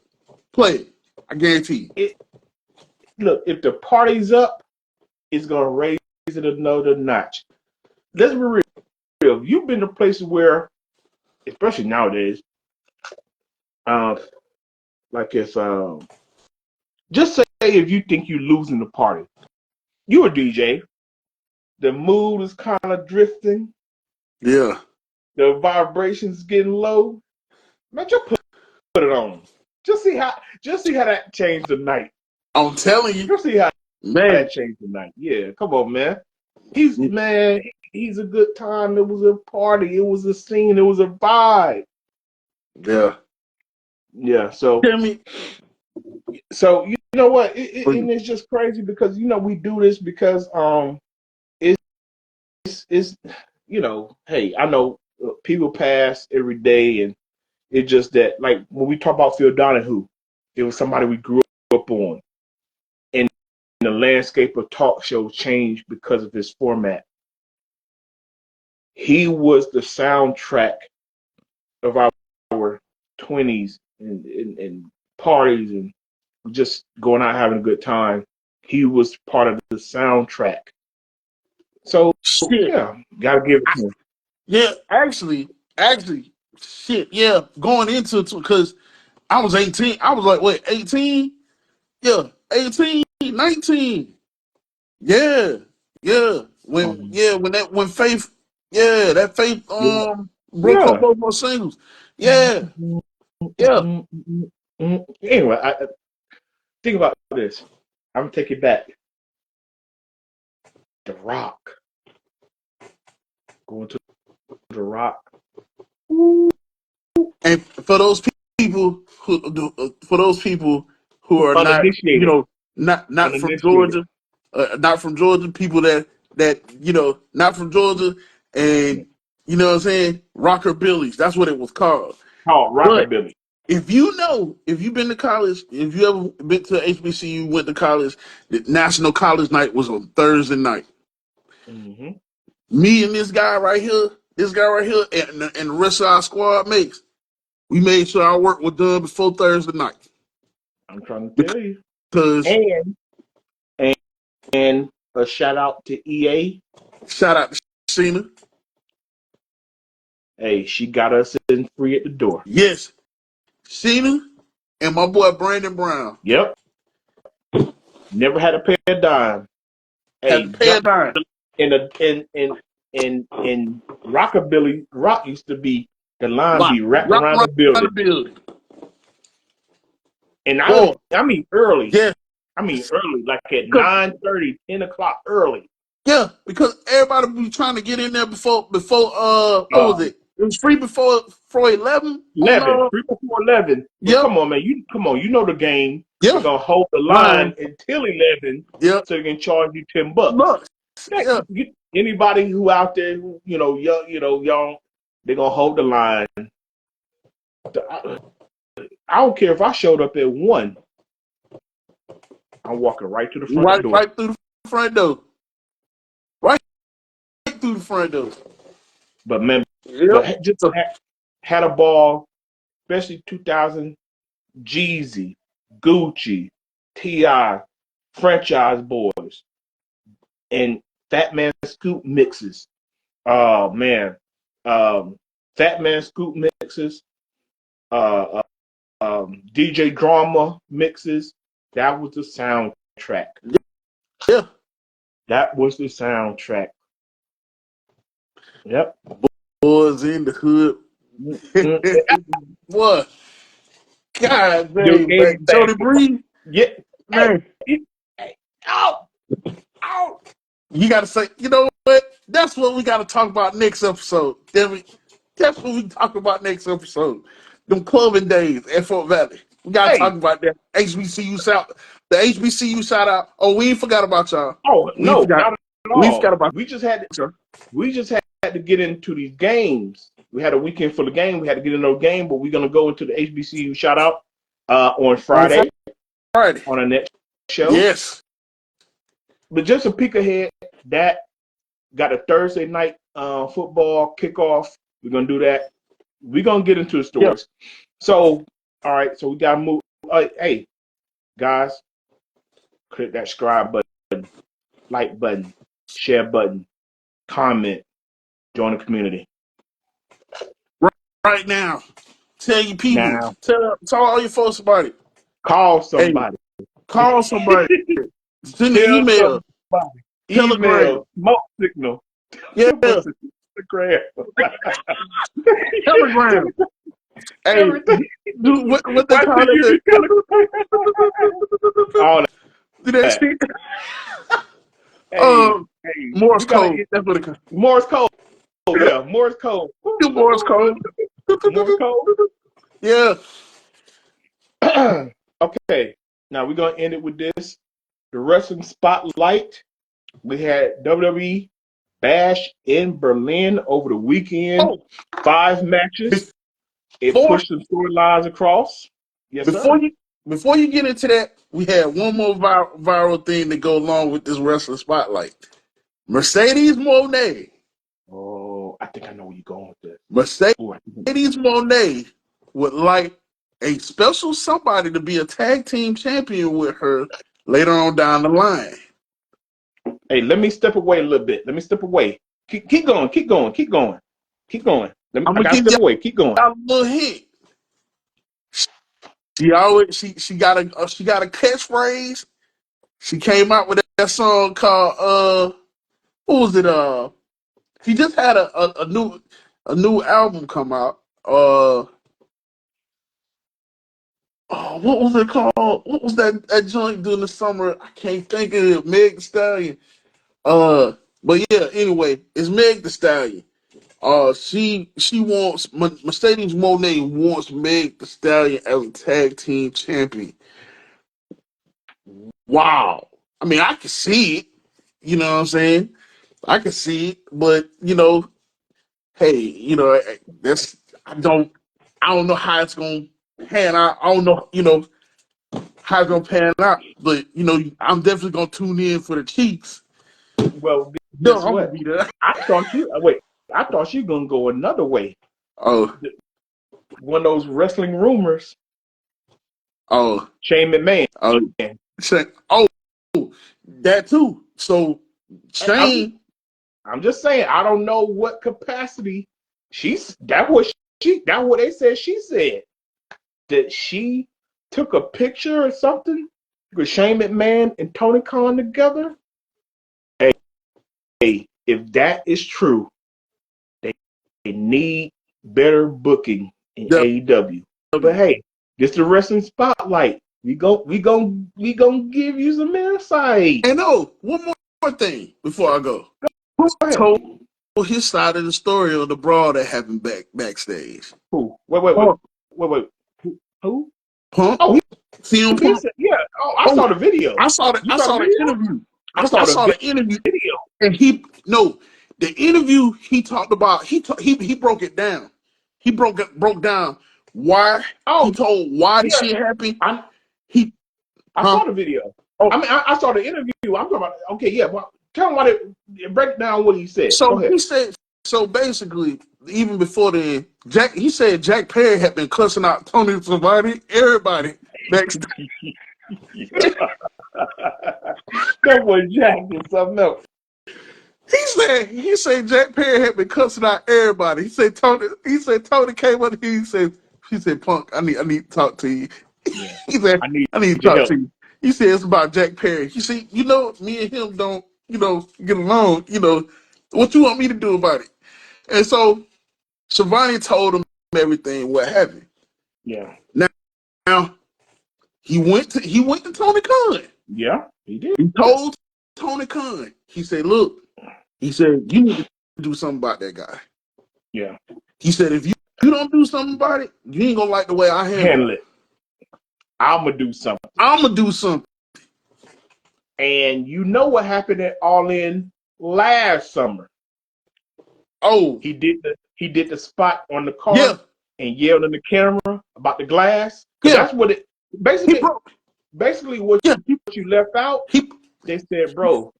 play it. I guarantee you. Look, if the party's up, it's gonna raise it another notch. Let's be real. You've been to places where, especially nowadays, like it's just say if you think you're losing the party, you a DJ. The mood is kind of drifting. Yeah. The vibrations getting low. Man, just put it on. Just see how that changed the night. I'm telling you. Just see how that changed the night. Yeah, come on, man. he's a good time. It was a party. It was a scene. It was a vibe. Yeah. Yeah. So Tell me. you know what? And it's just crazy because we do this because it's hey, I know people pass every day, and it's just that like when we talk about Phil Donahue, it was somebody we grew up on, and the landscape of talk shows changed because of his format. He was the soundtrack of our 20s and parties and just going out having a good time. He was part of the soundtrack. So Shit. yeah, gotta give it to him. Yeah, actually, shit. Yeah, going into it because I was 18. I was like, what, 18? Yeah, 18, 19. Yeah, yeah. When Faith, yeah, that Faith Yeah, broke up yeah. both my singles. Yeah, yeah. Anyway, think about this. I'm gonna take it back. The Rock, going to the Rock. Ooh, And for those people who are not, uninitiated, not from uninitiated. Georgia, people that not from Georgia, and you know what I'm saying, rockabilly's. That's what it was called. Called But Rockabilly. if you've been to college, if you ever been to HBCU, went to college, the National College Night was on Thursday night. Hmm. Me and this guy right here, and the rest of our squad mates, we made sure our work was done before Thursday night. I'm trying to tell you. Because And and a shout out to EA. shout out to Sheena. Hey, she got us in free at the door. Yes, Sheena and my boy Brandon Brown Yep. Never had to pay a dime. had to Hey, pay a jump dime. in a in Rockabilly. Rock used to be the line Rock, be wrapped rock around around the building, the building. and Boy, I mean early. yeah, I mean early, like at cause 9:30, 10 o'clock early. yeah, because everybody be trying to get in there before what Uh, was it? It was free before 11 on 11, 3 before 11. But yep, come on, you know the game. They're yeah, gonna hold the line line, until 11, yep, so they can charge you $10. look, That, yeah, anybody who out there, who, young, they're gonna hold the line. I don't care if I showed up at 1. I'm walking right to the front door. right through the front door, right through the front door. But man, Yep. just had a ball, especially 2000 Jeezy, Gucci, Ti, Franchise Boys, and Fat Man Scoop mixes. Oh man, Fat Man Scoop mixes. Uh, DJ Drama mixes. That was the soundtrack. Yeah. That was the soundtrack. Yep. Boys in the hood. What? God Your dang, game man. bag. Jody Breeze, Yeah. Hey, man. hey, ow, ow. You gotta say, you know what? That's what we gotta talk about next episode. That's what we talk about next episode. Them clubbing days at Fort Valley. We gotta talk Hey. about that. The HBCU shout out. Oh, we ain't forgot about y'all. Oh We ain't no, forgot. not at We ain't all. forgot about y'all. We just had to get into these games. We had a weekend full of games. We had to get into those games, but we're gonna go into the HBCU shout out on On Friday Friday. on our next show. Yes. But just a peek ahead, that got a Thursday night football kickoff. We're gonna do that. We're gonna get into the Yeah. stories. So, all right, so we gotta move. Hey, guys, click that subscribe button, like button, share button, comment, join the community. Right now. Tell your people. Now, Tell all your folks about it. call Hey, somebody. call somebody. Send an Tell email. somebody. Telegram. Email, smoke signal. Yeah. What's it? Instagram. Telegram. Hey, Everything. do what they Why call do you it? be kind of all Do that that? shit. Hey, Hey, Morse we gotta code. That's what it comes. Morse code. Yeah, Morse code. Morse code. Morse code. Yeah. Okay, now we're gonna end it with this. The wrestling spotlight. We had WWE Bash in Berlin over the weekend. Oh, 5 matches. It before pushed some storylines across. Yes, before sir. you before you get into that, we had one more viral thing to go along with this wrestling spotlight. Mercedes Moné. Oh, I think I know where you're going with this. Mercedes Ooh, Moné would like a special somebody to be a tag team champion with her later on down the line. hey, let me step away a little bit. Let me step away. Keep going. Keep going. Keep going. Keep going. I'm I gonna gotta give step away. Keep going. y'all a little hint. She got a catchphrase. She came out with that song called what was it? She just had a new album come out. Oh, what was it called? What was that joint during the summer? I can't think of it. Meg Thee Stallion. But yeah. Anyway, it's Meg Thee Stallion. She wants Mercedes Moné wants Meg Thee Stallion as a tag team champion. Wow. I mean, I can see it. You know what I'm saying? I can see it, but hey, that's I don't know how it's gonna pan out. I don't know, how it's gonna pan out, but I'm definitely gonna tune in for the Chiefs. Well, No, guess I'm gonna what? be there. I thought you wait. I thought you were gonna go another way. Oh, One of those wrestling rumors. oh, Shane McMahon. oh, oh, that too. So I'm just, Shane, I'm just saying. I don't know what capacity she's. That what they said. She said that she took a picture or something with Shane McMahon and Tony Khan together. Hey, if that is true, they, they need better booking in AEW. But hey, this the wrestling spotlight. We gon' give you some insight. and one more thing before I go. Who Go ahead. told his side of the story on the brawl that happened backstage? Who? Wait. Who? Punk. Oh, CM he Punk. said, yeah. Oh, I Oh, saw the video. I saw the You I saw the saw the video? interview. I I saw the saw the interview, video. and the interview he talked about. He broke it down. He broke down why he Oh, told why the yeah. shit happened. I He I huh? saw the video. Oh, I mean, I saw the interview. I'm talking about. Okay, yeah. Well, tell him what break down what he said. Go so ahead. he said. So basically, even before then, he said Jack Perry had been cussing out Tony Schiavone, everybody next. That boy Jack is something else. He said Jack Perry had been cussing out everybody. He said Tony came up. He said Punk, I need to talk to you. Yeah, He said I need I need to your talk help. to you. He said it's about Jack Perry. You see, me and him don't get along. What you want me to do about it? And so Shivani told him everything what happened. Yeah, Now he went to Tony Khan. yeah, he did. He told Tony Khan. He said, look. He said you need to do something about that guy. Yeah, He said, if you don't do something about it, you ain't gonna like the way I handle it. handle it. I'm gonna do something. I'm gonna do something. And you know what happened at All In last summer? Oh, He did the spot on the yeah, car and yelled in the camera about the glass because yeah. that's what it He basically broke. basically what Yeah, you left out. he They said, bro,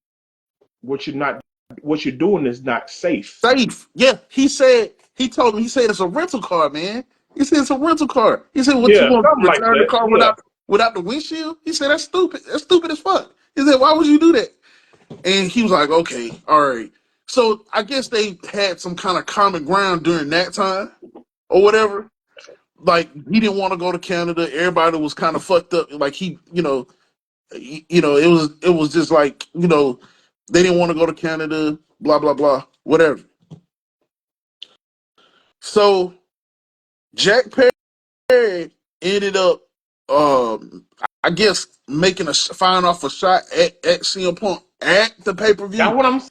what you're doing is not safe. safe. Yeah, he told him. He said it's a rental car, man. He said it's a rental car. He said, what you Yeah, want to something like return the that. car Yeah, without the windshield? He said that's stupid. That's stupid as fuck. He said, why would you do that? And he was like, okay, all right. So I guess they had some kind of common ground during that time or whatever. Like he didn't want to go to Canada. Everybody was kind of fucked up. Like it was just like they didn't want to go to Canada. Blah blah blah. Whatever. So Jack Perry ended up, I guess, making firing off a shot at CM Punk at the pay per that's view. what I'm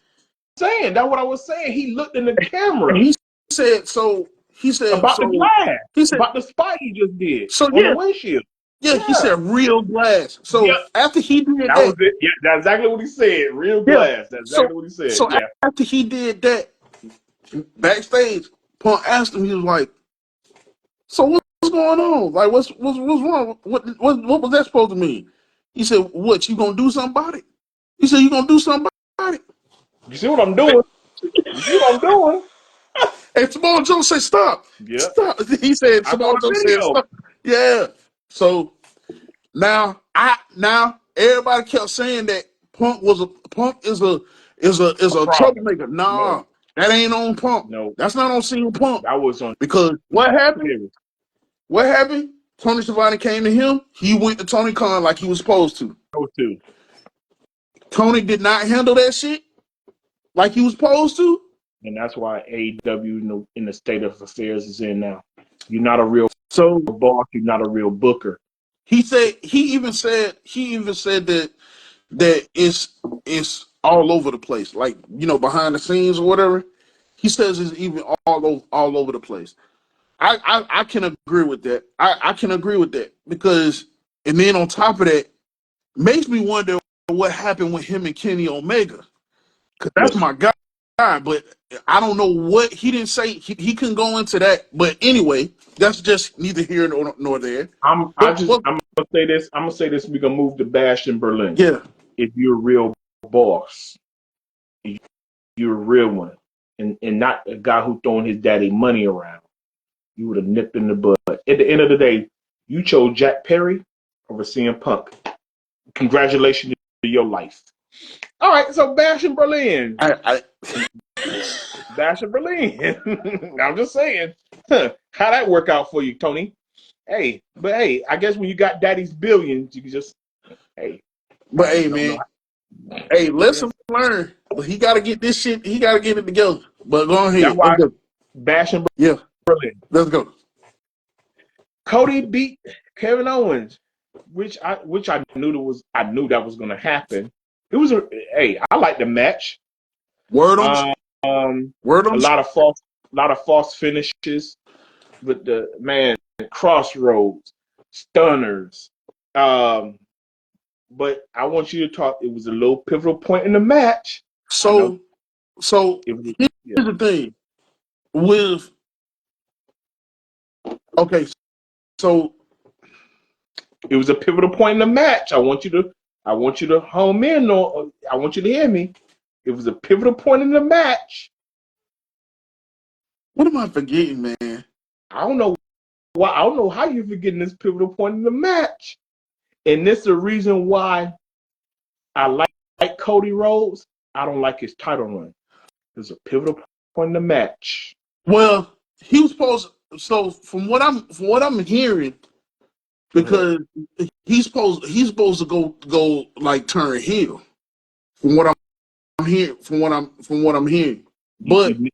saying. That's what I was saying. He looked in the camera. He said so. He said about so. the glass. He said about the spot he just did so. on Yeah, the windshield. yeah. He said real glass. So Yep. after he did That was it. Yeah, that's exactly what he said. Real yeah. glass. That's So exactly what he said. so Yeah. after he did that, backstage, Punk asked him. He was like, "So what's going on? Like, what's wrong? What was that supposed to mean?" He said, "What, you gonna do something about it?" He said, "You gonna do something about it?" You see what I'm doing? You see what I'm doing? And Samoa Joe said, "Stop, Yep. stop." He said, I saw Samoa the Joe said, video. "Stop." Yeah. So now everybody kept saying that Punk is A a problem. troublemaker. No, Nah, that ain't on Punk. no. That's not on CM Punk. That was on Because what happened? Perry. What happened? Tony Schiavone came to him. He went to Tony Khan like he was supposed to. Those two. Tony did not handle that shit like he was supposed to. And that's why AEW in the state of affairs is in now. You're not a real So boss. You're not a real booker. he even said that it's all over the place, like behind the scenes or whatever. He says it's even all over the place. I can agree with that. I can agree with that because, and then on top of that, makes me wonder what happened with him and Kenny Omega, because that's Listen, my guy. But I don't know what he didn't say. He couldn't go into that. But anyway, that's just neither here nor there. I'm But gonna say this. I'm gonna say this. We're gonna move to Bash in Berlin. yeah, If you're a real boss, you're a real one, and not a guy who throwing his daddy money around, you would have nipped in the bud. At the end of the day, you chose Jack Perry over CM Punk. Congratulations to your life. All right, so Bash in Berlin. I Bash in Berlin. I'm just saying. Huh, how that work out for you, Tony? Hey, but hey, I guess when you got daddy's billions, you can just, hey, but I hey just don't know man, how. hey, Yeah. lesson learned. But he got to get this shit. He got to get it together. But go That's ahead. Let's why go. Bash in Yeah, Berlin. let's go. Cody beat Kevin Owens, which I knew that was gonna happen. It was hey, I like the match. Word on word A on. lot of false finishes with the man crossroads, stunners. Um, but I want you to talk. It was a little pivotal point in the match. I know So it was. here's Yeah, the thing with okay. So it was a pivotal point in the match. I want you to home in on. I want you to hear me. It was a pivotal point in the match. what am I forgetting, man? I don't know why. I don't know how you're forgetting this pivotal point in the match. And this is the reason why I like Cody Rhodes. I don't like his title run. There's a pivotal point in the match. Well, he was supposed. So from what I'm hearing, Uh-huh. because he's supposed to go like turn heel. From what I'm hearing, from what I'm hearing, You but you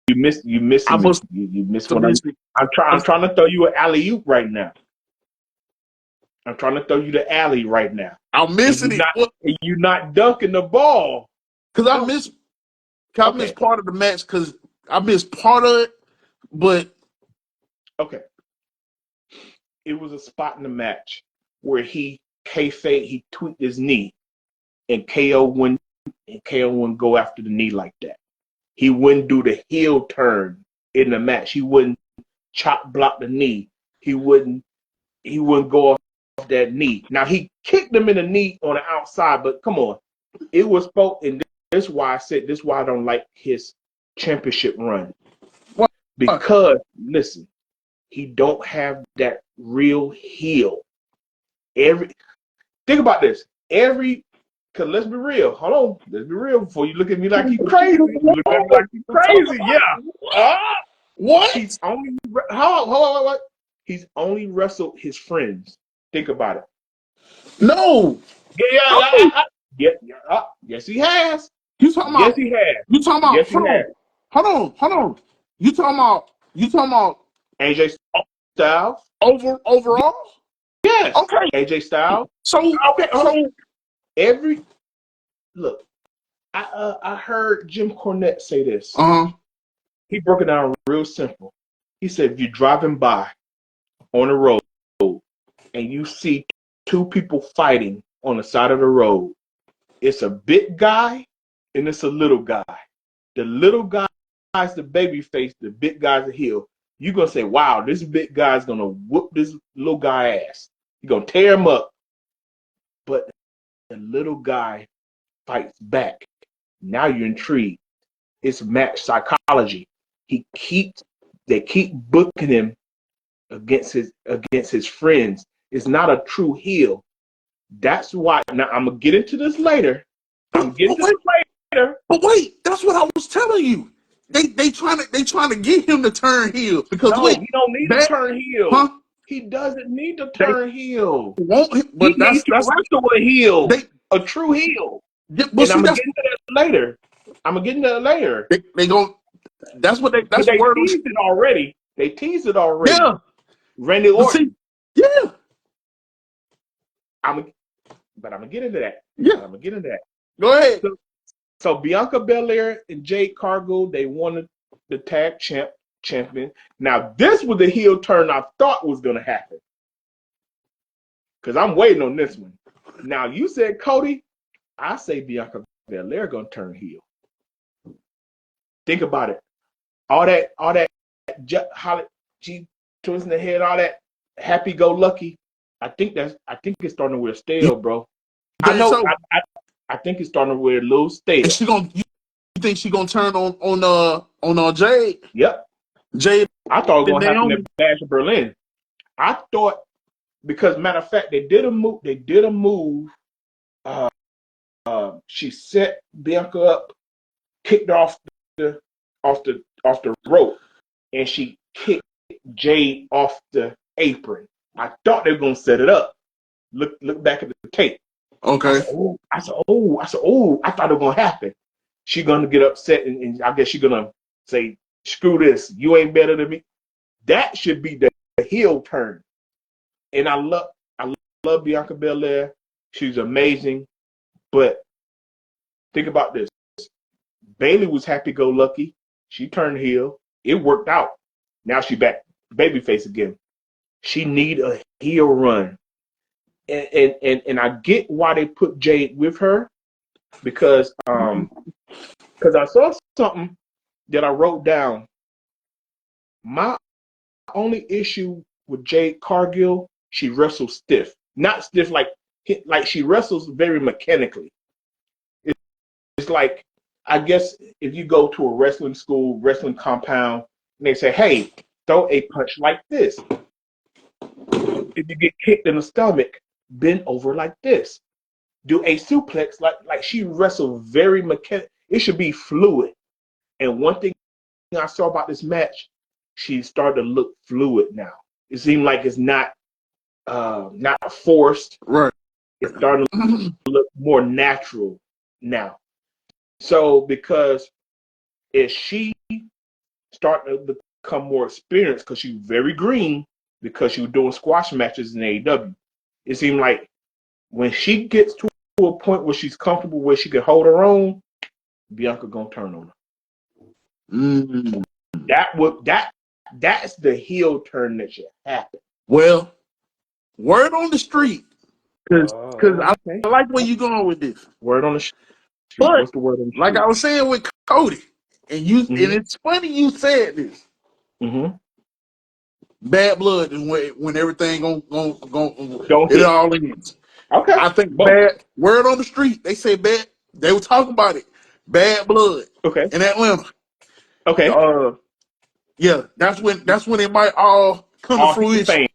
you I missing me. must You miss have what missed it. I'm trying to throw you an alley oop right now. I'm trying to throw you the alley right now. I'm And missing it you not dunking the ball. because I Don't missed. I missed okay. part of the match because I missed part of it, but Okay. It was a spot in the match where he tweaked his knee and KO wouldn't go after the knee like that. He wouldn't do the heel turn in the match. He wouldn't chop block the knee. He wouldn't go off that knee. Now he kicked him in the knee on the outside, but come on. It was spoke, and this is why I said this is why I don't like his championship run. what? Because listen, he don't have that real heel. Every think about this. Cause let's be real. Hold on. Let's be real before you look at me like you crazy. You look at me like you crazy. Yeah. Ah, What? he's only how he's only wrestled his friends. Think about it. No. Yeah, yeah, yeah, yes, he has. You talking Yes, about? he has. You talking about? Yes, he Hold on, has. hold on. You talking about? You talking about AJ Styles. overall? Yes. Okay. AJ Styles. So Okay. so Every look. I heard Jim Cornette say this. Uh-huh. He broke it down real simple. He said, if you're driving by on the road and you see two people fighting on the side of the road, it's a big guy and it's a little guy. The little guy's the baby face, the big guy's the heel. You're going to say, wow, this big guy's going to whoop this little guy ass. You're going to tear him up. But the little guy fights back. Now you're intrigued. It's match psychology. They keep booking him against his friends. It's not a true heel. That's why. Now I'm gonna get into this later. But wait, that's what I was telling you. They trying to get him to turn heel because no, he don't need to turn heel. Huh? He doesn't need to turn heel. But he needs to wrestle a heel, a true heel. And I'm gonna get into that later. They go. That's what they. That's they teased it already. They teased it already. Yeah. Randy Orton. Yeah. I'm gonna get into that. Yeah. I'm gonna get into that. Go ahead. So Bianca Belair and Jade Cargill, they won the tag champion. Now this was the heel turn I thought was gonna happen. Because I'm waiting on this one. Now you said Cody, I say Bianca Belair gonna turn heel. Think about it. All that she twisting the head, all that happy go lucky. I think it's starting to wear stale, bro. I know. So, I think it's starting to wear a little stale. You think she gonna turn on Jade? Yep. Jade. I thought it was gonna happen at Bash of Berlin. I thought because matter of fact, they did a move. She set Bianca up, kicked off the rope, and she kicked Jade off the apron. I thought they were gonna set it up. Look back at the tape. Okay. I said, I thought it was gonna happen. She's gonna get upset and I guess she's gonna say, screw this, you ain't better than me. That should be the heel turn. And I love Bianca Belair. She's amazing. But think about this. Bayley was happy-go-lucky. She turned heel. It worked out. Now she back babyface again. She need a heel run. And I get why they put Jade with her because I saw something that I wrote down. My only issue with Jade Cargill, she wrestles stiff. Not stiff like she wrestles very mechanically. It's like, I guess if you go to a wrestling school, wrestling compound, and they say, hey, throw a punch like this. If you get kicked in the stomach, bend over like this. Do a suplex like she wrestled very mechanical. It should be fluid. And one thing I saw about this match, she started to look fluid now. It seemed like it's not forced. Right. It's starting to look more natural now. So because if she starting to become more experienced, because she's very green, because she was doing squash matches in AEW, it seemed like when she gets to a point where she's comfortable, where she can hold her own, Bianca gonna turn on her. That's the heel turn that should happen. Well, word on the street, because I like where you're going with this. Word on the street. But what's the word on the street? Like I was saying with Cody, and and it's funny you said this. Mm-hmm. Bad blood is when everything don't it all ends. Okay. I think bad word on the street. They say bad. They were talking about it. Bad blood. Okay. In Atlanta. Okay. Yeah, that's when it might all come to fruition.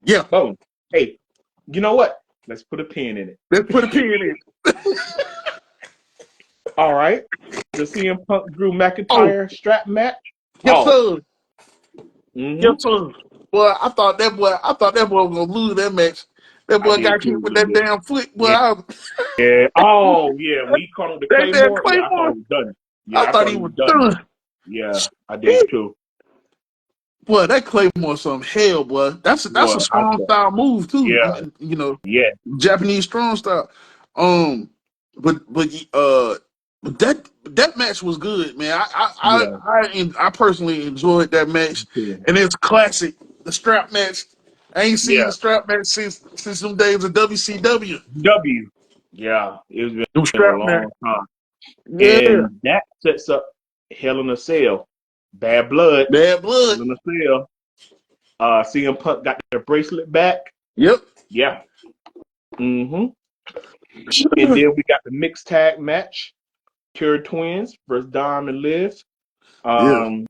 Yeah. Boom. Hey, you know what? Let's put a pin in it. Let's put a pin in it. All right. The CM Punk Drew McIntyre strap match. Yes, sir. Mm-hmm. Yes, sir. Well, I thought that boy was gonna lose that match. That boy got hit with that damn foot. Boy, yeah. Oh, yeah. When he caught on the Claymore, yeah, I thought he was done. Yeah, I thought he was done. Yeah, I did too. Boy, that Claymore some hell, boy. That's a strong style move too. Yeah. You know, Japanese strong style. But That match was good, man. Yeah, I personally enjoyed that match, too. and it's classic. The strap match. I ain't seen Yeah. the strap match since them days of WCW. W. Yeah, it's Them been a strap match. long time. Yeah, And that sets up Hell in a Cell. Bad Blood, Bad Blood. Hell in a Cell. CM Punk got the bracelet back. Yep. Yeah. Mm-hmm. And then we got the mixed tag match. Pure Twins versus Dom and Liz. Yeah. Um,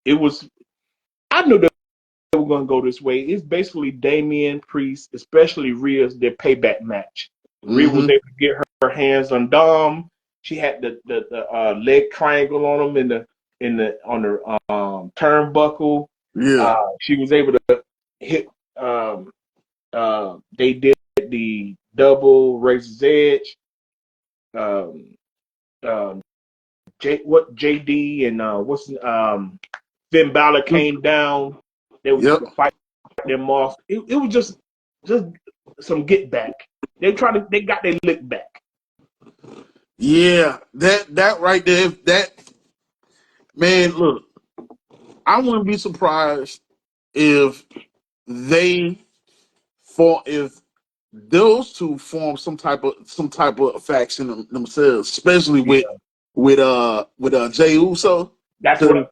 it was I knew that they were gonna go this way. It's basically Damian Priest, especially Rhea's their payback match. Rhea was Mm-hmm. able to get her hands on Dom. She had the leg triangle on him on the turnbuckle. Yeah. She was able to hit. They did the double razor's edge. Um, um, JD and Finn Balor came down. They were Yep. trying to fight them off. It was just some get back. They got their lick back. Yeah. That right there. That man. Look, I wouldn't be surprised if they if those two form some type of faction themselves, especially Yeah, with Jey Uso. Cause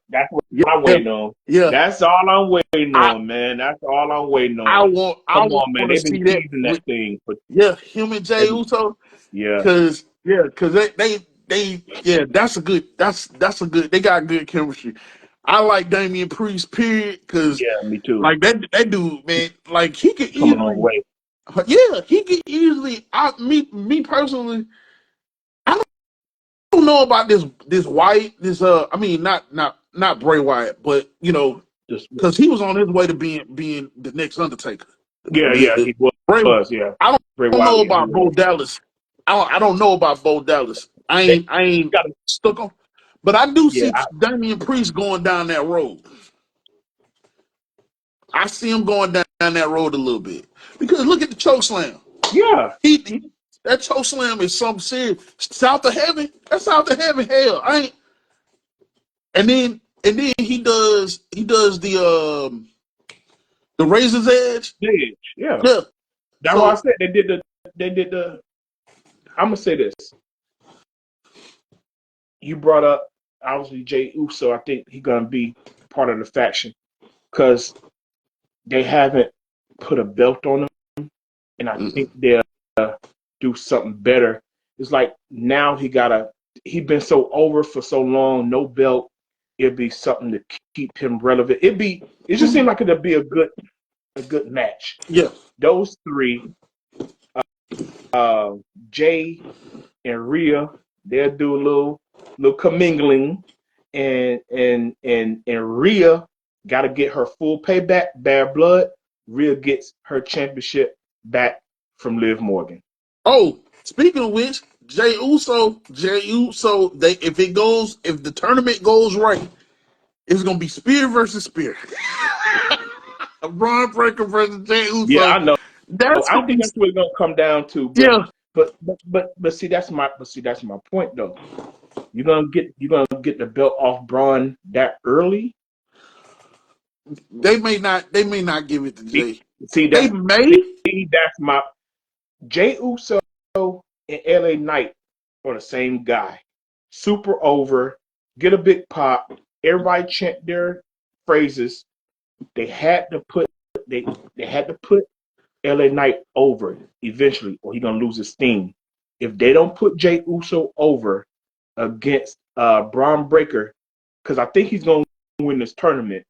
that's what yeah, I'm waiting on. yeah, That's all I'm waiting I on, man. That's all I'm waiting I on. want I Come want on, man. to They've been see that teasing that with thing, but him and Jey Uso. yeah, Cause they that's a good they got good chemistry. I like Damian Priest, period, because yeah, me too. like that dude, man, like he could Come a long easily, way. yeah, he could easily. Me personally, I don't know about this White, I mean not Bray Wyatt, but Just because he was on his way to being the next Undertaker. yeah, The, yeah. the He was, Bray, yeah. I Bray don't Wyatt know was about good. Bo Dallas. I don't know about Bo Dallas. They I ain't got stuck on, but I do yeah, see Damian Priest going down that road. I see him going down that road a little bit because look at the choke slam. yeah, He that choke slam is something serious. South of heaven. That's south of heaven. Hell, I ain't. And then he does the razor's edge. Edge. Yeah. Yeah. That's why I So said they did the. I'm gonna say this. You brought up obviously Jey Uso. I think he's gonna be part of the faction because they haven't put a belt on him, and I think mm-mm. they'll do something better. It's like now he been so over for so long, no belt. It'd be something to keep him relevant. It just seemed like it'd be a good match. Yeah. Those three, uh, Jay and Rhea, they'll do a little commingling, and Rhea got to get her full payback. Bad Blood. Rhea gets her championship back from Liv Morgan. Oh, speaking of which, Jey Uso, if the tournament goes right, it's gonna be Spear versus Spear. Braun Breaker versus Jey Yeah, Uso. I know. That's I gonna think be that's what it's gonna come down to. yeah. But see that's my point though. You're gonna get the belt off Braun that early. They may not give it to See, Jay. see They that's may. that's my Jey Uso and LA Knight are the same guy. Super over, get a big pop. Everybody chant their phrases. They had to put they had to put LA Knight over eventually, or he's gonna lose his steam. If they don't put Jey Uso over against Braun Breaker, because I think he's gonna win this tournament,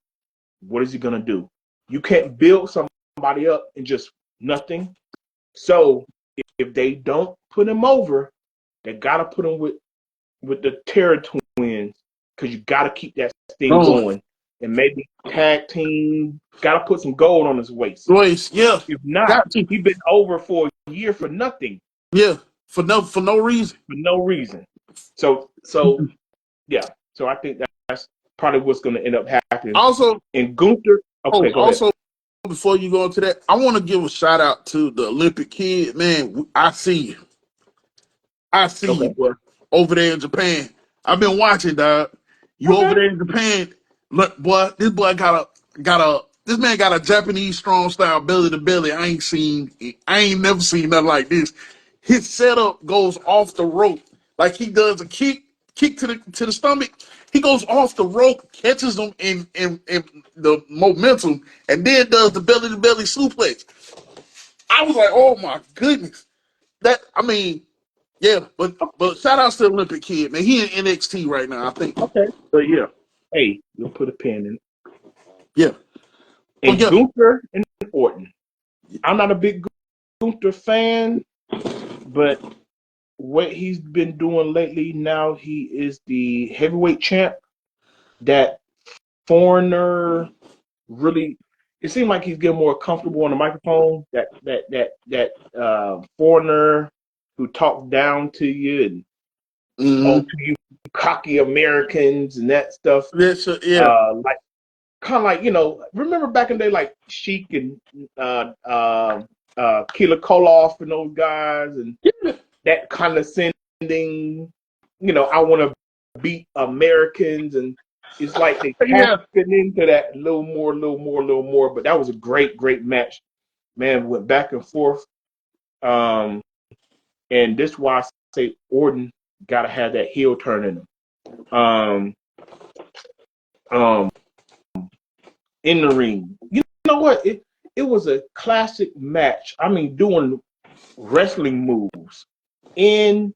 what is he gonna do? You can't build somebody up in just nothing. So if they don't put him over, they gotta put him with the Terror Twins because you gotta keep that thing Oh, going, and maybe tag team. Gotta put some gold on his waist. Royce, yeah, If not, got to, he's been over for a year for nothing, yeah, for no reason. for no reason. So yeah. So I think that's probably what's going to end up happening. Also, And Gunther, okay, go ahead. also before you go into that, I want to give a shout out to the Olympic kid. Man, I see you. I see you, Okay. boy. over there in Japan. I've been watching, dog. You over Okay. there in Japan? Look, boy, this boy this man got a Japanese strong style belly to belly. I ain't never seen nothing like this. His setup goes off the rope, like he does a kick to the stomach. He goes off the rope, catches them in the momentum, and then does the belly to belly suplex. I was like, oh my goodness. Yeah, but shout out to the Olympic kid, man. He in NXT right now, I think. Okay. But yeah, Hey, you'll put a pin in. yeah. Oh And yeah. Gunther and Orton. I'm not a big Gunther fan, but what he's been doing lately, now he is the heavyweight champ. That foreigner really, it seemed like he's getting more comfortable on the microphone. That foreigner who talks down to you and oh, Mm-hmm. to you cocky Americans and that stuff. Yeah. Like kind of like remember back in the day, like Sheik and Killer Koloff and those guys, and that condescending. I want to beat Americans, and it's like they tapping Yeah. into that a little more, a little more, a little more. But that was a great, great match. Man, we went back and forth. And this is why I say Orton got to have that heel turn in him. Um, in the ring. You know what? It was a classic match. I mean, doing wrestling moves in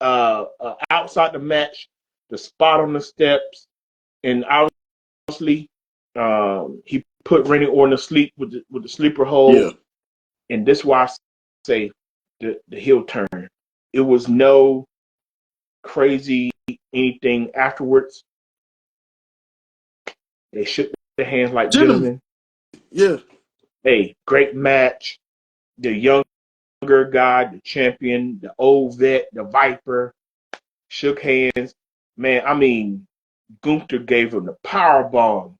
outside the match, the spot on the steps, and obviously he put Randy Orton to sleep with the sleeper Yeah. hold. And this is why I say the heel turn. It was no crazy anything afterwards. They shook their hands like Gentlemen. gentlemen. Yeah. Hey, great match. The younger guy, the champion, the old vet, the Viper, shook hands. Man, I mean, Gunther gave him the power bomb.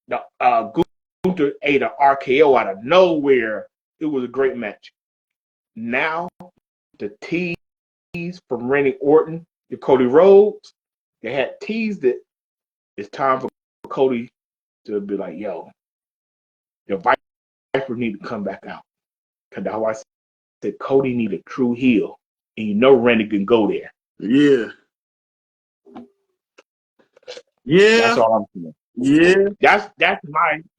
The Gunther ate an RKO out of nowhere. It was a great match. Now the tease from Randy Orton to Cody Rhodes, they had teased it. It's time for Cody to be like, yo, the Viper need to come back out. Because that's why I said Cody need a true heel. And Randy can go there. Yeah. Yeah. That's all I'm saying. Yeah.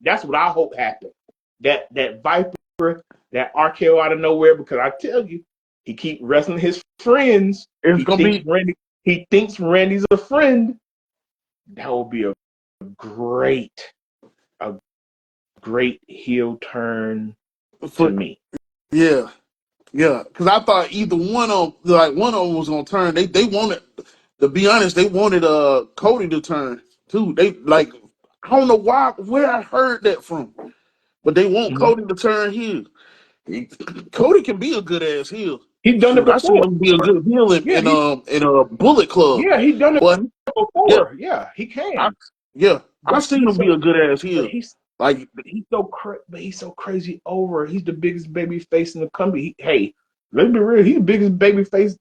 That's what I hope happened. That Viper, that RKO out of nowhere, because I tell you, he keep wrestling his friends. It's gonna be He thinks Randy's a friend. That would be great, a great heel turn to for me. yeah. Yeah. Because I thought either one of them was gonna turn. They wanted, to be honest, they wanted Cody to turn too. They like, I don't know where I heard that from. But they want Mm-hmm. Cody to turn heel. Cody can be a good ass heel. He's done it Shoot, I seen before. him be a good heel Yeah, in a Bullet Club. he's done it But yeah, before. Yeah, he I can. yeah, I But seen him be a good ass heel. he's Like, he's so crazy over. He's the biggest baby face in the company. Hey, let's be real. He's the biggest baby face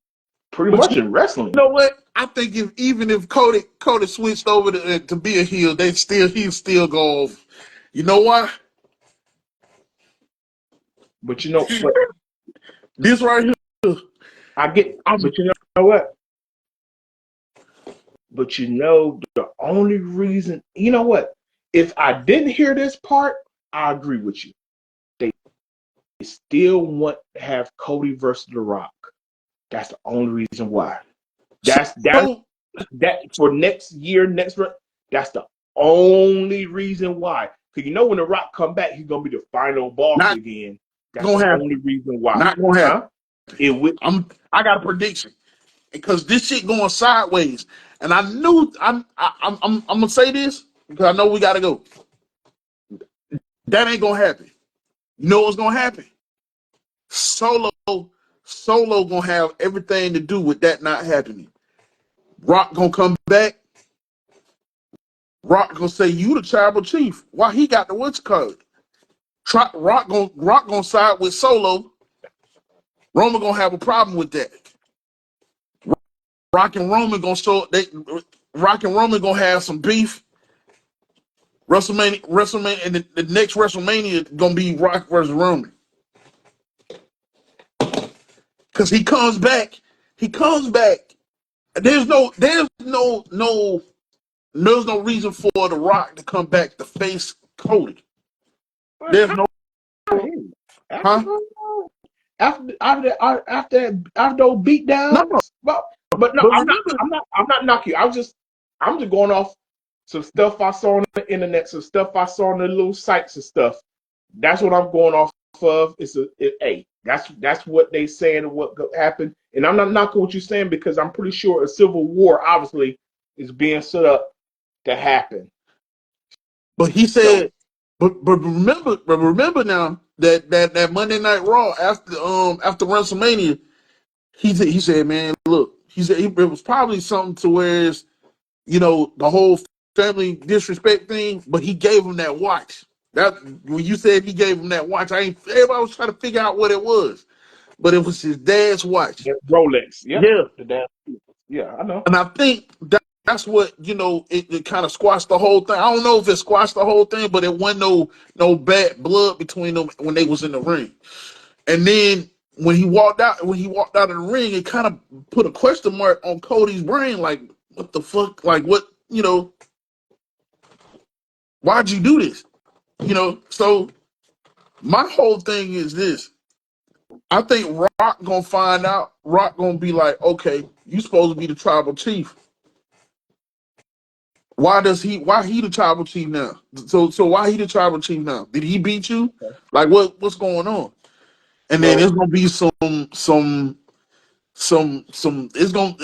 pretty but much you in wrestling. know what? I think even if Cody switched over to be a heel, he'd still go over. You know why? But but This right here, I get. I But you know what? But the only reason. You know what? If I didn't hear this part, I agree with you. They still want to have Cody versus The Rock. That's the only reason why. That's so that for next year, that's the only reason why. Because when The Rock come back, he's gonna be the final boss not again. That's the gonna only happen. reison why. Not gonna happen. Huh? It would. I got a prediction because this shit going sideways, and I knew I'm gonna say this because I know we gotta go. That ain't gonna happen. You know what's gonna happen? Solo, Solo gonna have everything to do with that not happening. Rock gonna come back. Rock gonna say you the tribal chief. Why he got the what's code? Rock gonna side with Solo. Roman gonna have a problem with that. Rock and Roman gonna show Rock and Roman gonna have some beef. WrestleMania, and the next WrestleMania gonna be Rock versus Roman. Cause he comes back. He comes back. There's no reason for The Rock to come back to face Cody. There's no, After huh? those beat No, downs, but no, but I'm not. remember, I'm not knocking you. I'm just going off some stuff I saw on the internet, some stuff I saw on the little sites and stuff. That's what I'm going off of. Hey, that's what they saying and what happened. And I'm not knocking what you're saying because I'm pretty sure a civil war obviously is being set up to happen. but he So said, but remember now that Monday Night Raw after WrestleMania, he said, man, look, he said it was probably something to where it's, the whole family disrespect thing, but he gave him that watch. That when you said he gave him that watch, everybody was trying to figure out what it was, but it was his dad's watch. Rolex, yep, Yeah, the damn, yeah, I know. and I think that's what it kind of squashed the whole thing. I don't know if it squashed the whole thing, but it wasn't no bad blood between them when they was in the ring. And then when he walked out of the ring, it kind of put a question mark on Cody's brain, like, what the fuck, like what, why'd you do this? So my whole thing is this. I think Rock gonna find out. Rock gonna be like, okay, you supposed to be the tribal chief. Why he the tribal chief now? So why he the tribal chief now? Did he beat you? Okay. Like what's going on? And then Well, it's gonna be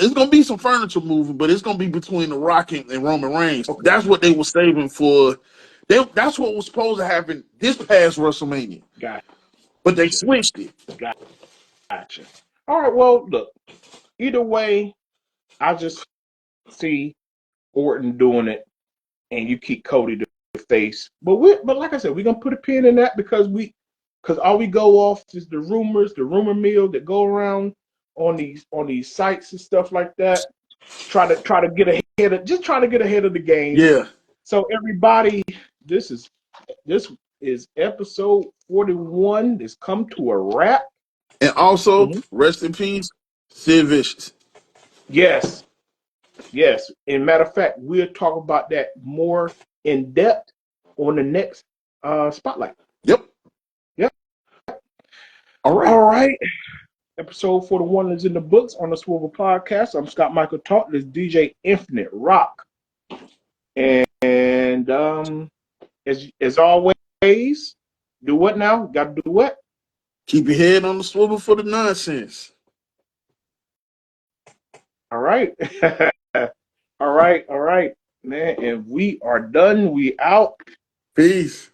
it's gonna be some furniture moving, but it's gonna be between the Rock and Roman Reigns. okay, That's what they were saving for. That's what was supposed to happen this past WrestleMania, but they gotcha, switched it. gotcha. All right, well, look, either way, I just see Orton doing it, and you keep Cody to the face. But like I said, we're gonna put a pin in that because all we go off is the rumors, the rumor mill that go around on these sites and stuff like that. Try to get ahead of just trying to get ahead of the game. Yeah, So everybody, this is this is episode 41. It's come to a wrap. and also Mhm. rest in peace, Sid Vicious. Yes, yes. And matter of fact, we'll talk about that more in depth on the next spotlight. Yep. Yep. All right. All right. Episode 41 is in the books on the Swivel Podcast. I'm Scott Michael Talk. This DJ Infinite Rock. And as always, do what now? Got to do what? Keep your head on the swivel for the nonsense. All right. All right. All right, man. And we are done. We out. Peace.